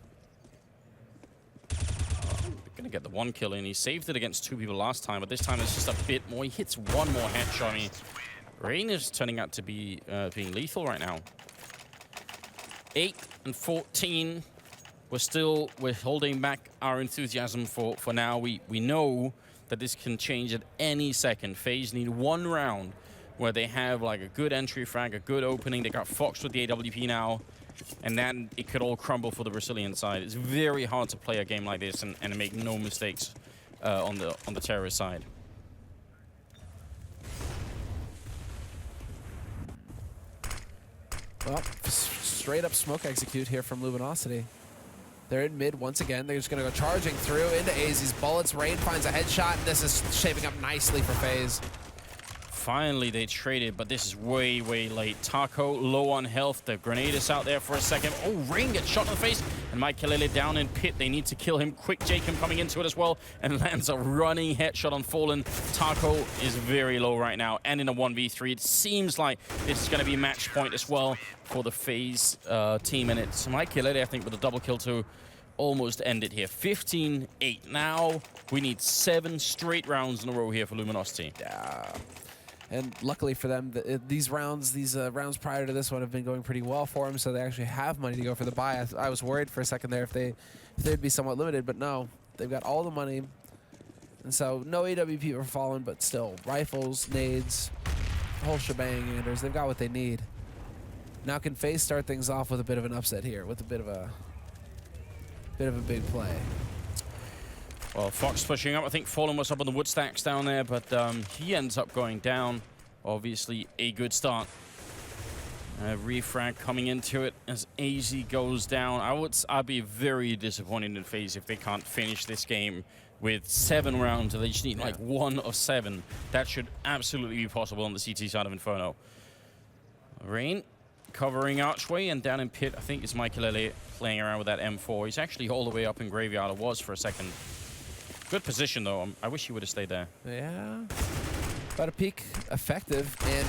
going to get the 1 kill in. He saved it against 2 people last time, but this time it's just a bit more. He hits 1 more headshot. I mean, Rain is turning out to be being lethal right now. 8 and 14. We're holding back our enthusiasm for now. We know that this can change at any second. FaZe need 1 round where they have like a good entry frag, a good opening. They got Fox with the AWP now, and then it could all crumble for the Brazilian side. It's very hard to play a game like this and make no mistakes on the terrorist side. Well, straight up smoke execute here from Luminosity. They're in mid once again. They're just going to go charging through into AZ's bullets. Rain finds a headshot, and this is shaping up nicely for FaZe. Finally, they traded, but this is way, way late. Taco low on health. The grenade is out there for a second. Oh, Rain gets shot in the face, and Mikelele down in pit. They need to kill him quick. Jacob coming into it as well, and lands a running headshot on Fallen. Taco is very low right now, and in a 1v3. It seems like this is going to be match point as well for the FaZe team, and it's Mikelele, I think, with a double kill to almost end it here. 15-8 now. We need 7 straight rounds in a row here for Luminosity. Yeah. And luckily for them, these rounds prior to this one have been going pretty well for them, so they actually have money to go for the buy. I was worried for a second there if they'd be somewhat limited, but no, they've got all the money. And so no AWP for Fallen, but still rifles, nades, whole shebang, Anders. They've got what they need. Now can FaZe start things off with a bit of an upset here, with a bit of a big play. Well, Fox pushing up. I think Fallen was up on the wood stacks down there, but he ends up going down. Obviously, a good start. Refrag coming into it as AZ goes down. I'd be very disappointed in FaZe if they can't finish this game with 7 rounds. They just need like 1 of 7. That should absolutely be possible on the CT side of Inferno. Rain covering archway, and down in pit, I think it's Mikelele playing around with that M4. He's actually all the way up in graveyard. It was for a second. Good position, though. I wish he would have stayed there. Yeah. About a peak effective. And,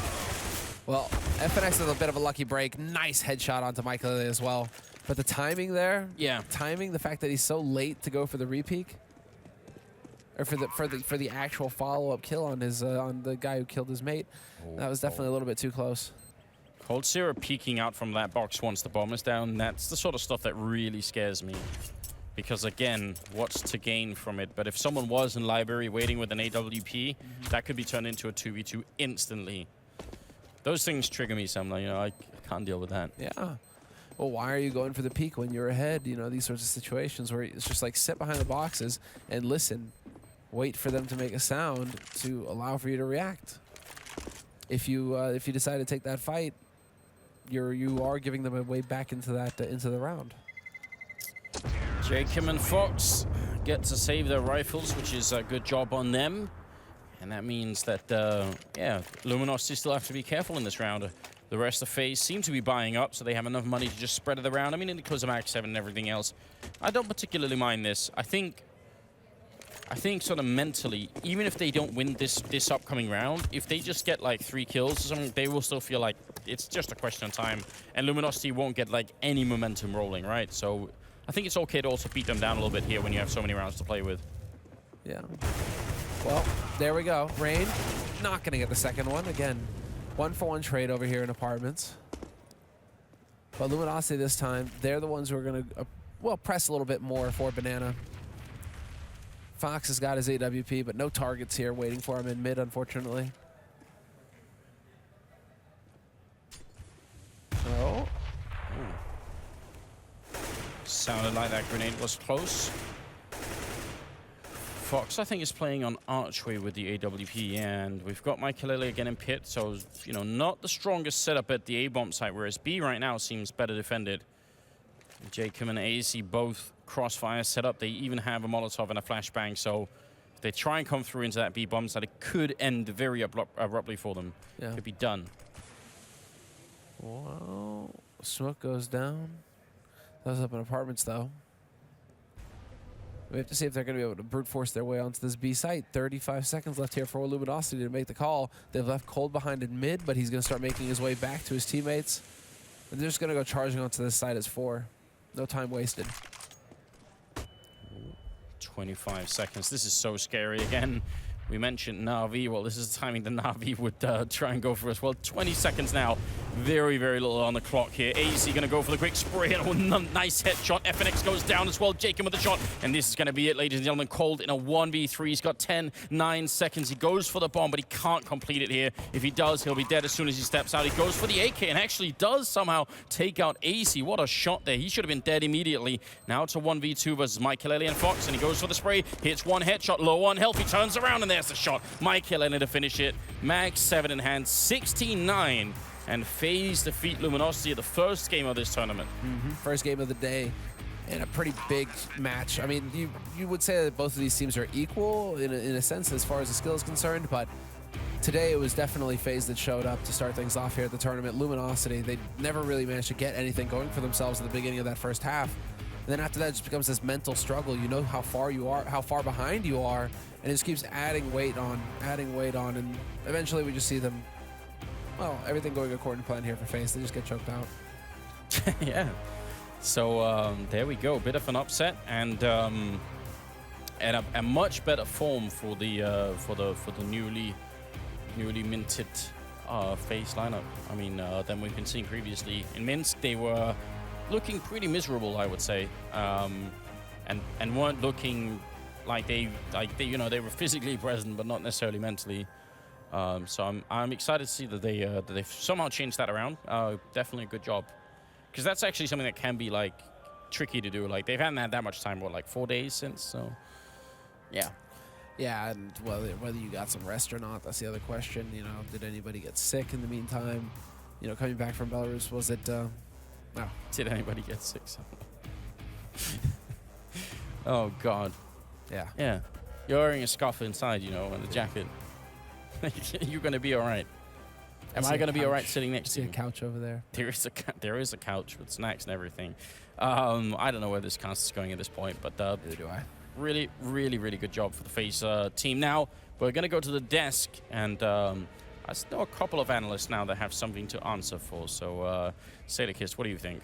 well, FNX is a bit of a lucky break. Nice headshot onto Mikelele as well. But the timing there, the fact that he's so late to go for the repeak, or for the actual follow-up kill on his on the guy who killed his mate, that was definitely a little bit too close. Cold Zero peeking out from that box once the bomb is down. That's the sort of stuff that really scares me. Because again, what's to gain from it? But if someone was in library waiting with an AWP, that could be turned into a 2v2 instantly. Those things trigger me some, you know, I can't deal with that. Yeah. Well, why are you going for the peak when you're ahead? You know, these sorts of situations where it's just like sit behind the boxes and listen. Wait for them to make a sound to allow for you to react. If you decide to take that fight, you are giving them a way back into that into the round. Jacob and Fox get to save their rifles, which is a good job on them. And that means that, yeah, Luminosity still have to be careful in this round. The rest of FaZe seem to be buying up, so they have enough money to just spread it around. I mean, because of Act 7 and everything else, I don't particularly mind this. I think sort of mentally, even if they don't win this upcoming round, if they just get like 3 kills or something, they will still feel like it's just a question of time. And Luminosity won't get like any momentum rolling, right? So I think it's okay to also beat them down a little bit here when you have so many rounds to play with. Yeah. Well, there we go. Rain, not going to get the second one. Again, 1-for-1 trade over here in apartments. But Luminosity this time, they're the ones who are going to, well, press a little bit more for Banana. Fox has got his AWP, but no targets here waiting for him in mid, unfortunately. Oh. Sounded like that grenade was close. Fox, I think, is playing on archway with the AWP, and we've got Mikelele again in pit, so, you know, not the strongest setup at the A-bomb site, whereas B right now seems better defended. Jacob and AC both crossfire set up. They even have a Molotov and a flashbang, so if they try and come through into that B-bomb site, it could end very abruptly for them. Yeah. Could be done. Wow. Smoke goes down. That was up in apartments, though. We have to see if they're going to be able to brute force their way onto this B site. 35 seconds left here for Luminosity to make the call. They've left Cold behind in mid, but he's going to start making his way back to his teammates. And they're just going to go charging onto this side as 4. No time wasted. 25 seconds. This is so scary again. We mentioned Na'Vi. Well, this is the timing the Na'Vi would try and go for as well. 20 seconds now. Very, very little on the clock here. AZ going to go for the quick spray. And a nice headshot. FNX goes down as well. Jacob with the shot. And this is going to be it, ladies and gentlemen. Cold in a 1v3. He's got 10, 9 seconds. He goes for the bomb, but he can't complete it here. If he does, he'll be dead as soon as he steps out. He goes for the AK and actually does somehow take out AZ. What a shot there. He should have been dead immediately. Now it's a 1v2 versus Michael and Fox. And he goes for the spray. Hits one headshot. Low on health. He turns around and there's the shot. Michael to finish it. Mag 7 in hand, 16-9. And FaZe defeat Luminosity at the first game of this tournament. First game of the day and a pretty big match. I mean, you would say that both of these teams are equal in a sense as far as the skill is concerned, but today it was definitely FaZe that showed up to start things off here at the tournament. Luminosity, they never really managed to get anything going for themselves at the beginning of that first half. And then after that, it just becomes this mental struggle. You know how far you are, how far behind you are, and it just keeps adding weight on, and eventually we just see them, well, everything going according to plan here for FaZe. They just get choked out. Yeah. So there we go. Bit of an upset, and a much better form for the newly minted FaZe lineup. I mean, than we've been seeing previously. In Minsk, they were looking pretty miserable, I would say, and weren't looking like they were physically present, but not necessarily mentally. So I'm excited to see that they've somehow changed that around. Definitely a good job, because that's actually something that can be like tricky to do. Like, they haven't had that much time, what, like 4 days since? So yeah. Yeah, and whether you got some rest or not, that's the other question. You know, did anybody get sick in the meantime? You know, coming back from Belarus, was it? No. Did anybody get sick? Oh God. Yeah. Yeah. You're wearing a scarf inside, you know, and a jacket. You're gonna be all right. Am I gonna be all right sitting next to you? See a couch over there. There is a couch with snacks and everything. I don't know where this cast is going at this point, but Neither do I. really, really, really good job for the FaZe team. Now we're gonna go to the desk, and I know a couple of analysts now that have something to answer for. So, Sadakis, what do you think?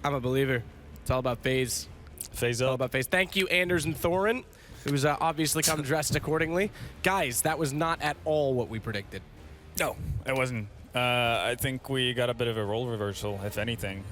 I'm a believer. It's all about FaZe. FaZe All up. about FaZe. Thank you, Anders and Thorin, who's obviously come dressed accordingly. Guys, that was not at all what we predicted. No, it wasn't. I think we got a bit of a role reversal, if anything.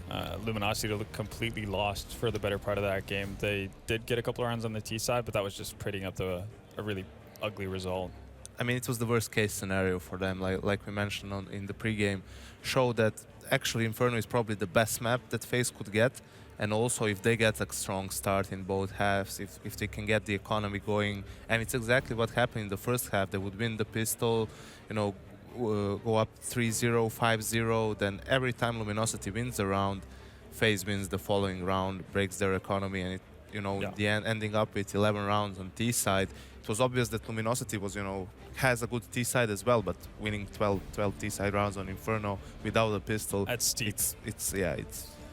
Luminosity looked completely lost for the better part of that game. They did get a couple of rounds on the T side, but that was just prettying up to a really ugly result. I mean, it was the worst case scenario for them, like we mentioned in the pregame, showed that actually Inferno is probably the best map that FaZe could get. And also, if they get a strong start in both halves, if they can get the economy going, and it's exactly what happened in the first half. They would win the pistol, you know, go up 3-0, 5-0. Then every time Luminosity wins a round, FaZe wins the following round, breaks their economy, and it, you know, in the end, ending up with 11 rounds on T side. It was obvious that Luminosity was, you know, has a good T side as well, but winning 12 T side rounds on Inferno without a pistol, That's steep. it's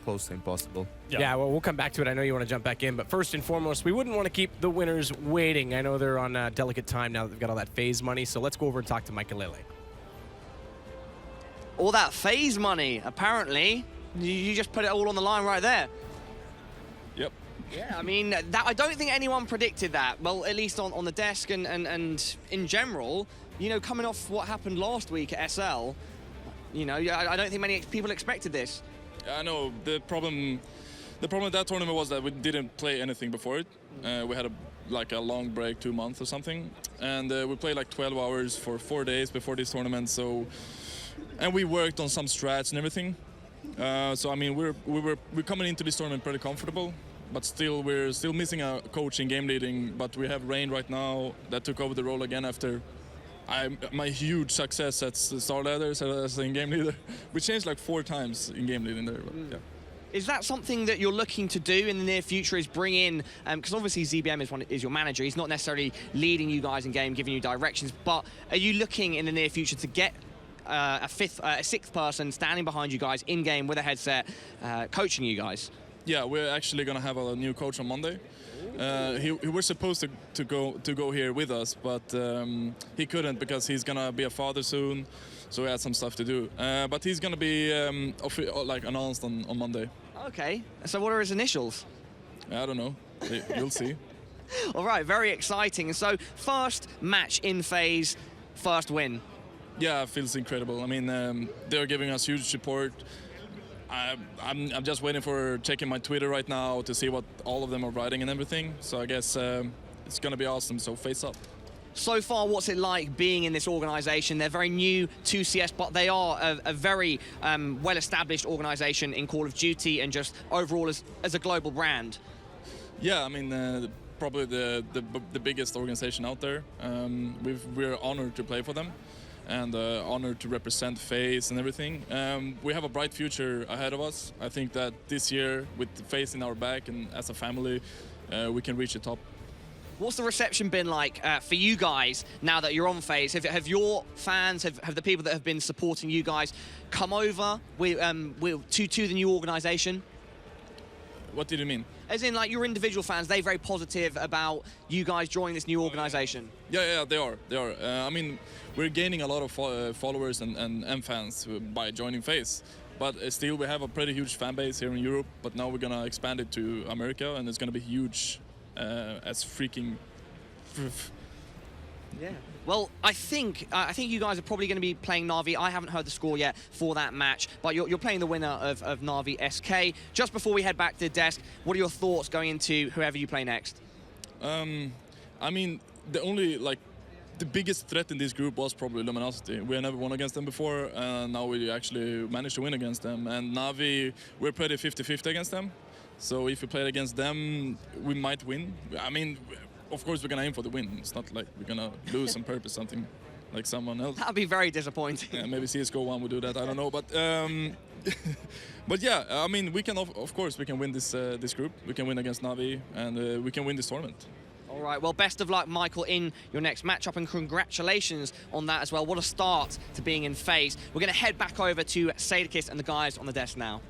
close to impossible. Yeah, well, we'll come back to it. I know you want to jump back in, but first and foremost, we wouldn't want to keep the winners waiting. I know they're on delicate time now that they've got all that FaZe money, so let's go over and talk to Michael. All that FaZe money, apparently. You just put it all on the line right there. Yep. Yeah, I mean, that I don't think anyone predicted that. Well, at least on the desk and in general, you know, coming off what happened last week at SL, you know, I don't think many people expected this. I know the problem with that tournament was that we didn't play anything before it. We had a long break, 2 months or something, and we played like 12 hours for 4 days before this tournament. So, and we worked on some strats and everything. So I mean, we're coming into this tournament pretty comfortable, but we're still missing a coach in game leading. But we have Rain right now that took over the role again after my huge success at Star Ladders as in game leader. We changed like 4 times in game leading there. But, yeah. Is that something that you're looking to do in the near future, is bring in, because obviously ZBM is your manager, he's not necessarily leading you guys in game, giving you directions, but are you looking in the near future to get a sixth person standing behind you guys in game with a headset, coaching you guys? Yeah, we're actually gonna have a new coach on Monday. He was supposed to go here with us, but he couldn't because he's gonna be a father soon, so he had some stuff to do. But he's gonna be announced on Monday. Okay, so what are his initials? I don't know. You'll see. All right, very exciting. And so, first match in FaZe, first win. Yeah, it feels incredible. I mean, they're giving us huge support. I'm just waiting for checking my Twitter right now to see what all of them are writing and everything. So I guess it's going to be awesome, so face up. So far, what's it like being in this organization? They're very new to CS, but they are a very well-established organization in Call of Duty and just overall as a global brand. Yeah, I mean, probably the biggest organization out there. We're honored to play for them and honored to represent FaZe and everything. We have a bright future ahead of us. I think that this year, with FaZe in our back and as a family, we can reach the top. What's the reception been like for you guys now that you're on FaZe? Have your fans, have the people that have been supporting you guys come over to the new organization? What did you mean? As in, like, your individual fans, they're very positive about you guys joining this new organization. Yeah, they are. I mean, we're gaining a lot of followers and fans by joining FaZe. But still, we have a pretty huge fan base here in Europe. But now we're going to expand it to America, and it's going to be huge as freaking... Yeah. Well, I think you guys are probably going to be playing Na'Vi. I haven't heard the score yet for that match, but you're playing the winner of Na'Vi SK. Just before we head back to the desk, what are your thoughts going into whoever you play next? I mean, the biggest threat in this group was probably Luminosity. We had never won against them before, and now we actually managed to win against them. And Na'Vi, we're pretty 50-50 against them. So if we played against them, we might win. I mean, of course, we're going to aim for the win. It's not like we're going to lose on purpose, something like someone else. That'd be very disappointing. Yeah, maybe CSGO 1 will do that, I don't know. But but yeah, I mean, we can, of course, we can win this group. We can win against Na'Vi, and we can win this tournament. All right, well, best of luck, Michael, in your next matchup, and congratulations on that as well. What a start to being in FaZe. We're going to head back over to Sadakist and the guys on the desk now.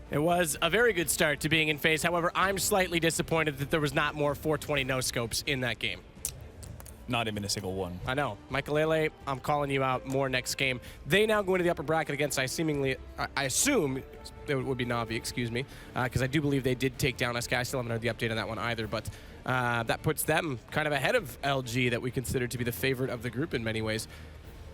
It was a very good start to being in FaZe. However, I'm slightly disappointed that there was not more 420 no-scopes in that game. Not even a single one. I know. Michael, I'm calling you out more next game. They now go into the upper bracket against, I assume it would be Na'Vi, excuse me, because I do believe they did take down SK. I still haven't heard the update on that one either, but that puts them kind of ahead of LG, that we consider to be the favorite of the group in many ways.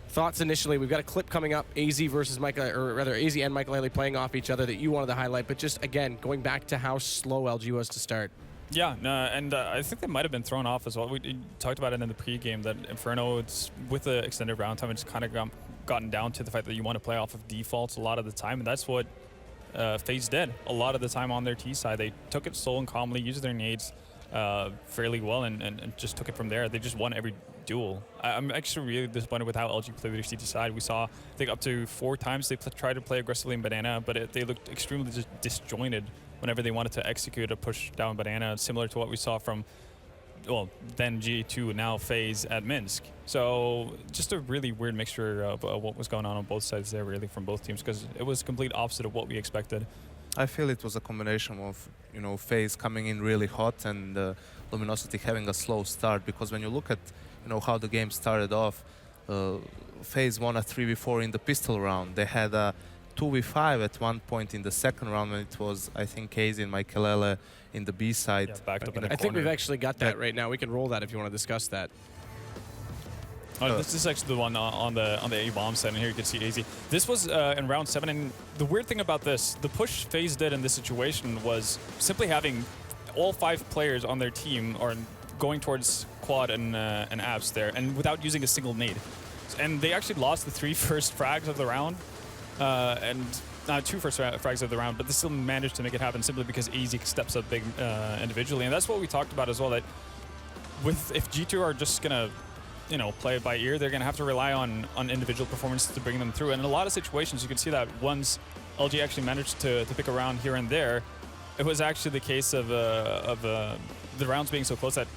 Thoughts initially? We've got a clip coming up, AZ versus Michael, or rather AZ and Michael Haley playing off each other that you wanted to highlight, but just again, going back to how slow LG was to start. Yeah, and I think they might have been thrown off as well. We talked about it in the pre-game that Inferno, it's with the extended round time, it's kind of gotten down to the fact that you want to play off of defaults a lot of the time, and that's what FaZe did a lot of the time on their T side. They took it slow and calmly, used their nades fairly well, and just took it from there. They just won every duel. I'm actually really disappointed with how LG played their CT side. We saw, I think, up to 4 times they tried to play aggressively in Banana, but they looked extremely disjointed whenever they wanted to execute a push down Banana, similar to what we saw from, well, then G2, now FaZe at Minsk. So just a really weird mixture of what was going on both sides there, really, from both teams, because it was complete opposite of what we expected. I feel it was a combination of, FaZe coming in really hot and Luminosity having a slow start, because when you look at, how the game started off, FaZe won a 3v4 in the pistol round. They had a 2v5 at one point in the second round when it was, I think, Casey and Michael in the B side. Yeah, backed up in I think we've actually got that right now. We can roll that if you want to discuss that. This is actually the one on the A-bomb side, and here you can see AZ. This was in round 7, and the weird thing about this, the push FaZe did in this situation was simply having all 5 players on their team or going towards quad and abs there, and without using a single nade. And they actually lost the 3 first frags of the round, and 2 first frags of the round, but they still managed to make it happen simply because AZ steps up big individually. And that's what we talked about as well, that if G2 are just going to play it by ear, they're going to have to rely on individual performance to bring them through. And in a lot of situations, you can see that once LG actually managed to pick a round here and there, it was actually the case of the rounds being so close that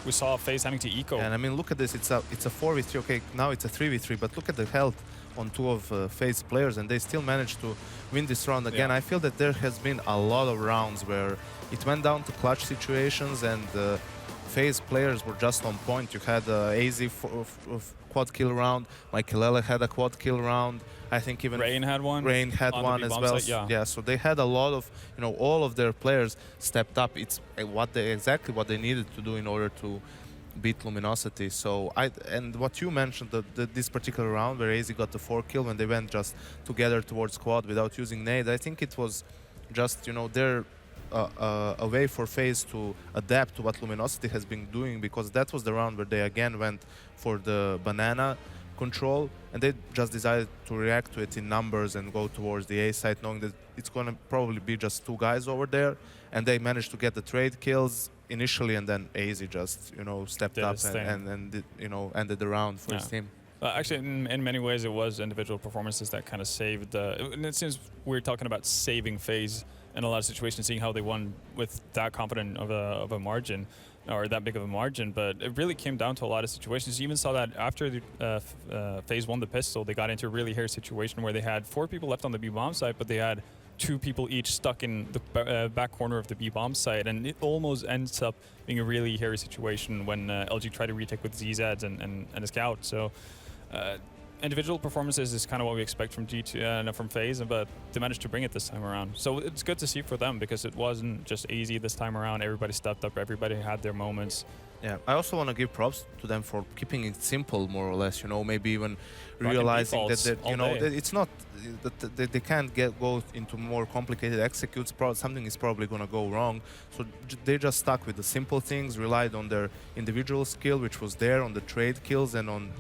we saw FaZe having to eco. And I mean, look at this. It's a 4v3. Okay, now it's a 3v3, but look at the health on 2 of FaZe players, and they still managed to win this round again. Yeah. I feel that there has been a lot of rounds where it went down to clutch situations, and FaZe players were just on point. You had AZ quad kill round, Michaelele had a quad kill round. I think even Rain had one. Rain had on the one as B-bomb well. site, yeah. So they had a lot of, all of their players stepped up. It's exactly what they needed to do in order to beat Luminosity. So and what you mentioned, this particular round where AZ got the 4 kill when they went just together towards quad without using nade, I think it was just, their a way for FaZe to adapt to what Luminosity has been doing, because that was the round where they again went for the banana control, and they just decided to react to it in numbers and go towards the A site, knowing that it's going to probably be just 2 guys over there, and they managed to get the trade kills initially, and then AZ just stepped Did up his thing. and ended the round for his team. Actually, in many ways, it was individual performances that kind of saved. And it seems we're talking about saving FaZe in a lot of situations, seeing how they won with that confident of a margin, or that big of a margin. But it really came down to a lot of situations. You even saw that after FaZe won the pistol, they got into a really hairy situation where they had 4 people left on the B-bomb site, but they had 2 people each stuck in the back corner of the B-bomb site, and it almost ends up being a really hairy situation when LG tried to retake with ZZ and a scout. So. Individual performances is kind of what we expect from G2 from FaZe, but they managed to bring it this time around. So it's good to see for them, because it wasn't just AZ this time around. Everybody stepped up. Everybody had their moments. Yeah, I also want to give props to them for keeping it simple, more or less. Maybe even realizing that it's not that they can't go into more complicated executes. Something is probably going to go wrong. So they just stuck with the simple things, relied on their individual skill, which was there, on the trade kills, and on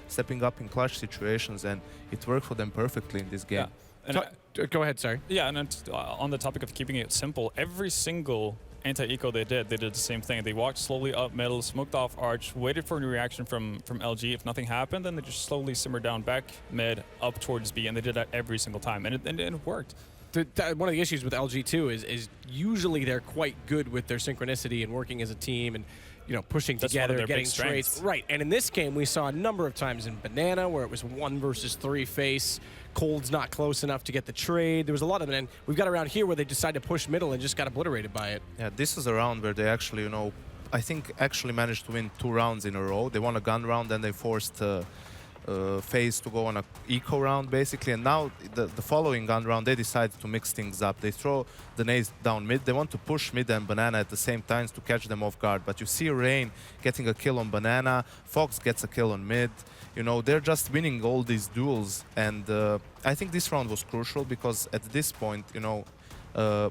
stepping up in clutch situations, and it worked for them perfectly in this game. Yeah. And Go ahead, sorry. Yeah, and on the topic of keeping it simple, every single anti-eco they did the same thing. They walked slowly up middle, smoked off arch, waited for a reaction from LG. If nothing happened, then they just slowly simmered down back mid, up towards B, and they did that every single time, and it worked. One of the issues with LG too is usually they're quite good with their synchronicity and working as a team and pushing That's together, one of their getting big strengths. trades. Right, and in this game we saw a number of times in Banana where it was 1 versus 3 face. Cold's not close enough to get the trade. There was a lot of it, and we've got around here where they decided to push middle and just got obliterated by it. Yeah, this is a round where they actually, I think actually managed to win 2 rounds in a row. They won a gun round, then they forced FaZe to go on a eco round, basically. And now the following gun round, they decided to mix things up. They throw the nades down mid. They want to push mid and Banana at the same time to catch them off guard. But you see Rain getting a kill on Banana. Fox gets a kill on mid. They're just winning all these duels. And I think this round was crucial, because at this point,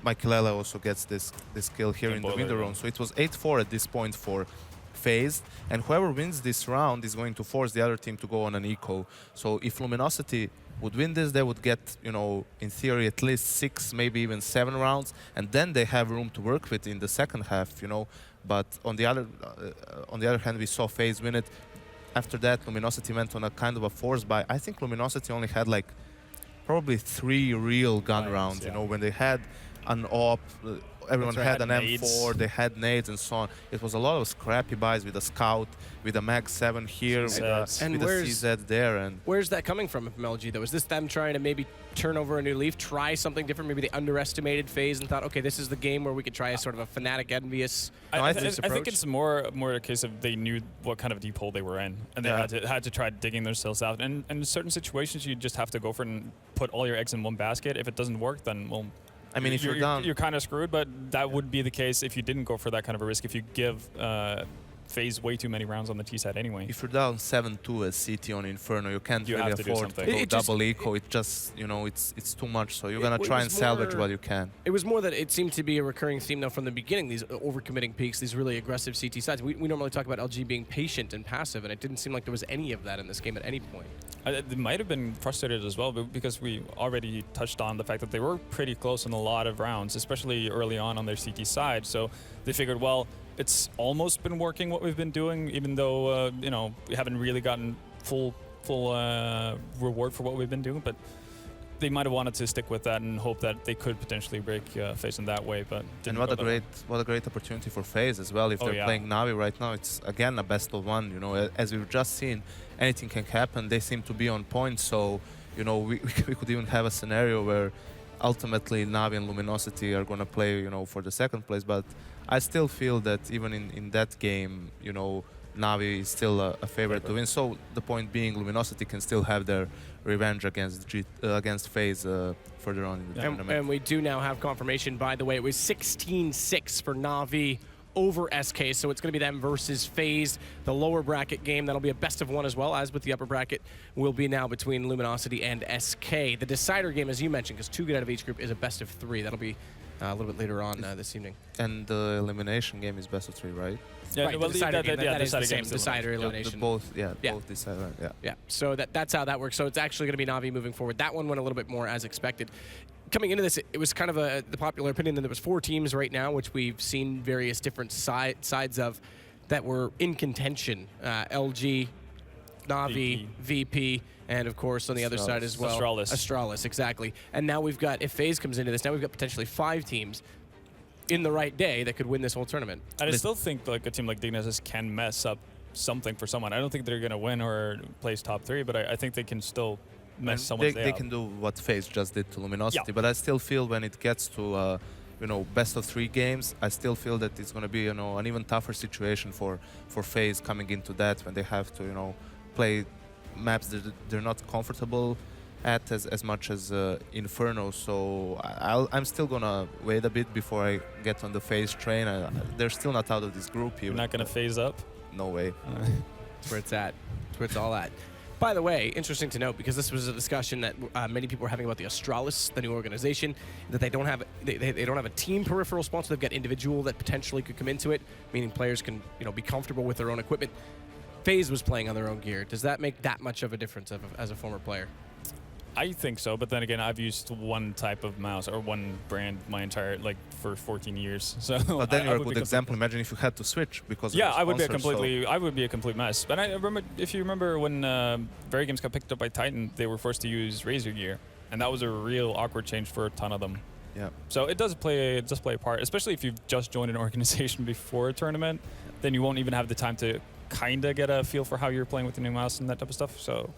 Michaelele also gets this kill here in the winter round. So it was 8-4 at this point for FaZe, and whoever wins this round is going to force the other team to go on an eco. So if Luminosity would win this, they would get, in theory, at least 6, maybe even 7 rounds, and then they have room to work with in the second half, But on the other hand, we saw FaZe win it. After that, Luminosity went on a kind of a force buy. I think Luminosity only had like probably 3 real gun rounds, when they had an AWP, everyone had an M4, they had nades and so on. It was a lot of scrappy buys with a scout, with a Mag 7 here, with a CZ there. And where's that coming from LG though? Is this them trying to maybe turn over a new leaf, try something different? Maybe they underestimated FaZe and thought, okay, this is the game where we could try a sort of a Fnatic envious I think it's more a case of they knew what kind of deep hole they were in, and they had to try digging themselves out. And in certain situations, you just have to go for it and put all your eggs in one basket. If it doesn't work, then, well, I mean, if you're down, you're kind of screwed. But that would be the case if you didn't go for that kind of a risk. If you give FaZe way too many rounds on the T side anyway. If you're down 7-2 as CT on Inferno, you can't really afford to go double eco. It just, it's too much. So you're gonna try and salvage what you can. It was more that it seemed to be a recurring theme though from the beginning. These overcommitting peaks, these really aggressive CT sides. We normally talk about LG being patient and passive, and it didn't seem like there was any of that in this game at any point. They might have been frustrated as well, because we already touched on the fact that they were pretty close in a lot of rounds, especially early on their CT side. So they figured, well, it's almost been working what we've been doing, even though we haven't really gotten full reward for what we've been doing. But they might have wanted to stick with that and hope that they could potentially break FaZe in that way. But and what a great opportunity for FaZe as well. If they're playing Navi right now, it's again a best of 1. As we've just seen, anything can happen. They seem to be on point. So we could even have a scenario where ultimately Navi and Luminosity are going to play, you know, for the second place. But I still feel that even in that game, you know, Navi is still a favorite to win. So the point being, Luminosity can still have their revenge against FaZe further on in the tournament. And we do now have confirmation, by the way. It was 16-6 for Navi over SK, so it's going to be them versus FaZe. The lower bracket game, that'll be a best of one as well, as with the upper bracket, will be now between Luminosity and SK. The decider game, as you mentioned, because 2 get out of each group, is a best of 3. That'll be a little bit later on this evening. And the elimination game is best of 3, right? Yeah, right, well, the decider game, that is the same, game's decider elimination. Both decider, Yeah, so that's how that works. So it's actually going to be Navi moving forward. That one went a little bit more as expected. Coming into this, it was kind of the popular opinion that there was 4 teams right now, which we've seen various different sides of, that were in contention. LG, Navi, VP, and of course on the other side as well, Astralis, exactly. And now we've got, if FaZe comes into this, now we've got potentially 5 teams in the right day that could win this whole tournament. And I still think like a team like Dignitas can mess up something for someone. I don't think they're going to win or place top 3, but I think they can still mess someone's day They up. can do what FaZe just did to Luminosity, but I still feel when it gets to you know, best of 3 games, I still feel that it's going to be, you know, an even tougher situation for FaZe coming into that, when they have to, you know, play maps that they're not comfortable at as much as Inferno. So I'm still gonna wait a bit before I get on the FaZe train. They're still not out of this group. You're not gonna phase up? No way. That's where it's at. That's where it's all at. By the way, interesting to note, because this was a discussion that many people were having about the Astralis, the new organization, that they don't have they don't have a team peripheral sponsor. They've got individual that potentially could come into it, meaning players can, you know, be comfortable with their own equipment. FaZe was playing on their own gear. Does that make that much of a difference as a former player? I think so, but then again, I've used one type of mouse or one brand my entire, like, for 14 years. So but then you're a good example. Imagine if you had to switch because yeah, of I would be a complete mess. But I remember, if you remember when Very Games got picked up by Titan, they were forced to use Razor gear, and that was a real awkward change for a ton of them. Yeah. So it does play a part, especially if you've just joined an organization before a tournament. Then you won't even have the time to kind of get a feel for how you're playing with the new mouse and that type of stuff. So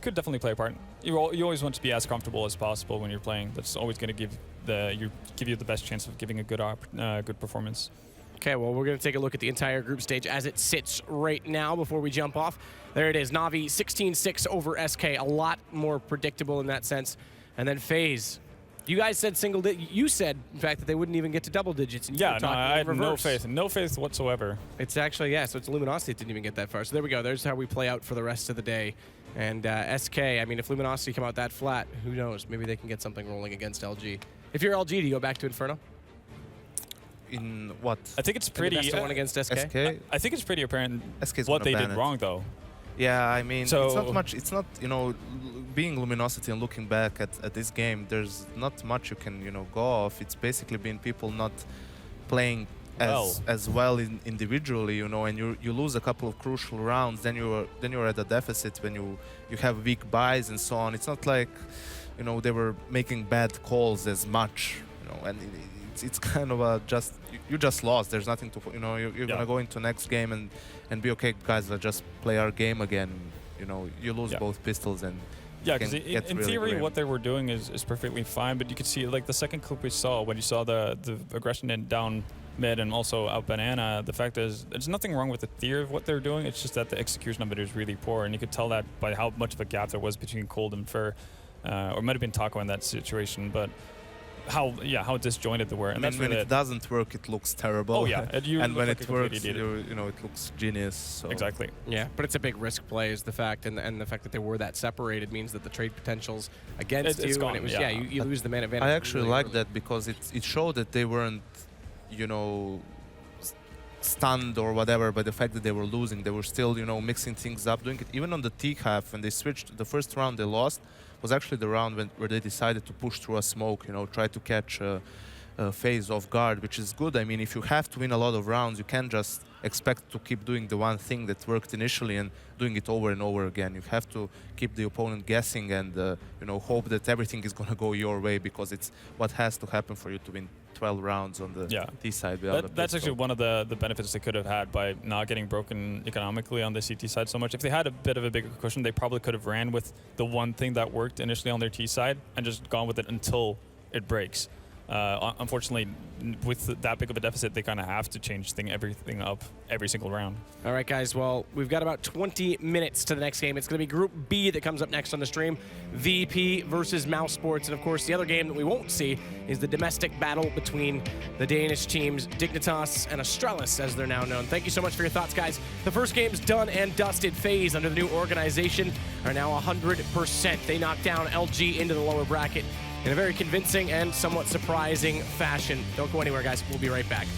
could definitely play a part. You always want to be as comfortable as possible when you're playing. That's always going to give you the best chance of giving a good performance. Okay, well, we're going to take a look at the entire group stage as it sits right now before we jump off. There it is, Navi 16-6 over SK, a lot more predictable in that sense. And then FaZe. You guys said single digit. You said, in fact, that they wouldn't even get to double digits. And yeah, no, I had no faith whatsoever. It's actually, yeah, so it's Luminosity that didn't even get that far. So there we go. There's how we play out for the rest of the day. And SK, I mean, if Luminosity come out that flat, who knows? Maybe they can get something rolling against LG. If you're LG, do you go back to Inferno? In what? I think it's pretty. Best one against SK? I think it's pretty apparent SK's what they did it. wrong, though. Yeah, I mean, so it's not much. It's not, you know, being Luminosity and looking back at this game, there's not much you can, you know, go off. It's basically been people not playing as well individually, you know, and you lose a couple of crucial rounds, then you're at a deficit when you have weak buys and so on. It's not like, you know, they were making bad calls as much, you know, and it's kind of a you just lost. There's nothing to, you know, you're gonna go into next game and be okay, guys. Let's just play our game again. You know, you lose both pistols and because in theory, what they were doing is perfectly fine. But you could see, like the second clip we saw, when you saw the aggression in down mid and also out banana, the fact is there's nothing wrong with the theory of what they're doing. It's just that the execution of it is really poor, and you could tell that by how much of a gap there was between Cold and Fur, or it might have been Taco in that situation, but how disjointed they were. And I mean, when it doesn't work, it looks terrible. Oh yeah, and when it works, you know, it looks genius. So. Exactly. Yeah, but it's a big risk play is the fact, and the fact that they were that separated means that the trade potential's against you. Gone, and it was you lose the man advantage. I actually really like early. that because it showed that they weren't, you know, stunned or whatever by the fact that they were losing. They were still, you know, mixing things up, doing it. Even on the T half, when they switched, the first round they lost was actually the round where they decided to push through a smoke, you know, try to catch FaZe off guard, which is good. I mean, if you have to win a lot of rounds, you can't just expect to keep doing the one thing that worked initially and doing it over and over again. You have to keep the opponent guessing and, you know, hope that everything is going to go your way, because it's what has to happen for you to win 12 rounds on the T side. That's actually one of the benefits they could have had by not getting broken economically on the CT side so much. If they had a bit of a bigger cushion, they probably could have ran with the one thing that worked initially on their T side and just gone with it until it breaks. Unfortunately, with that big of a deficit, they kind of have to change everything up every single round. All right, guys. Well, we've got about 20 minutes to the next game. It's going to be Group B that comes up next on the stream. VP versus Mouse Sports. And, of course, the other game that we won't see is the domestic battle between the Danish teams Dignitas and Astralis, as they're now known. Thank you so much for your thoughts, guys. The first game's done and dusted. FaZe, under the new organization, are now 100%. They knocked down LG into the lower bracket in a very convincing and somewhat surprising fashion. Don't go anywhere, guys. We'll be right back.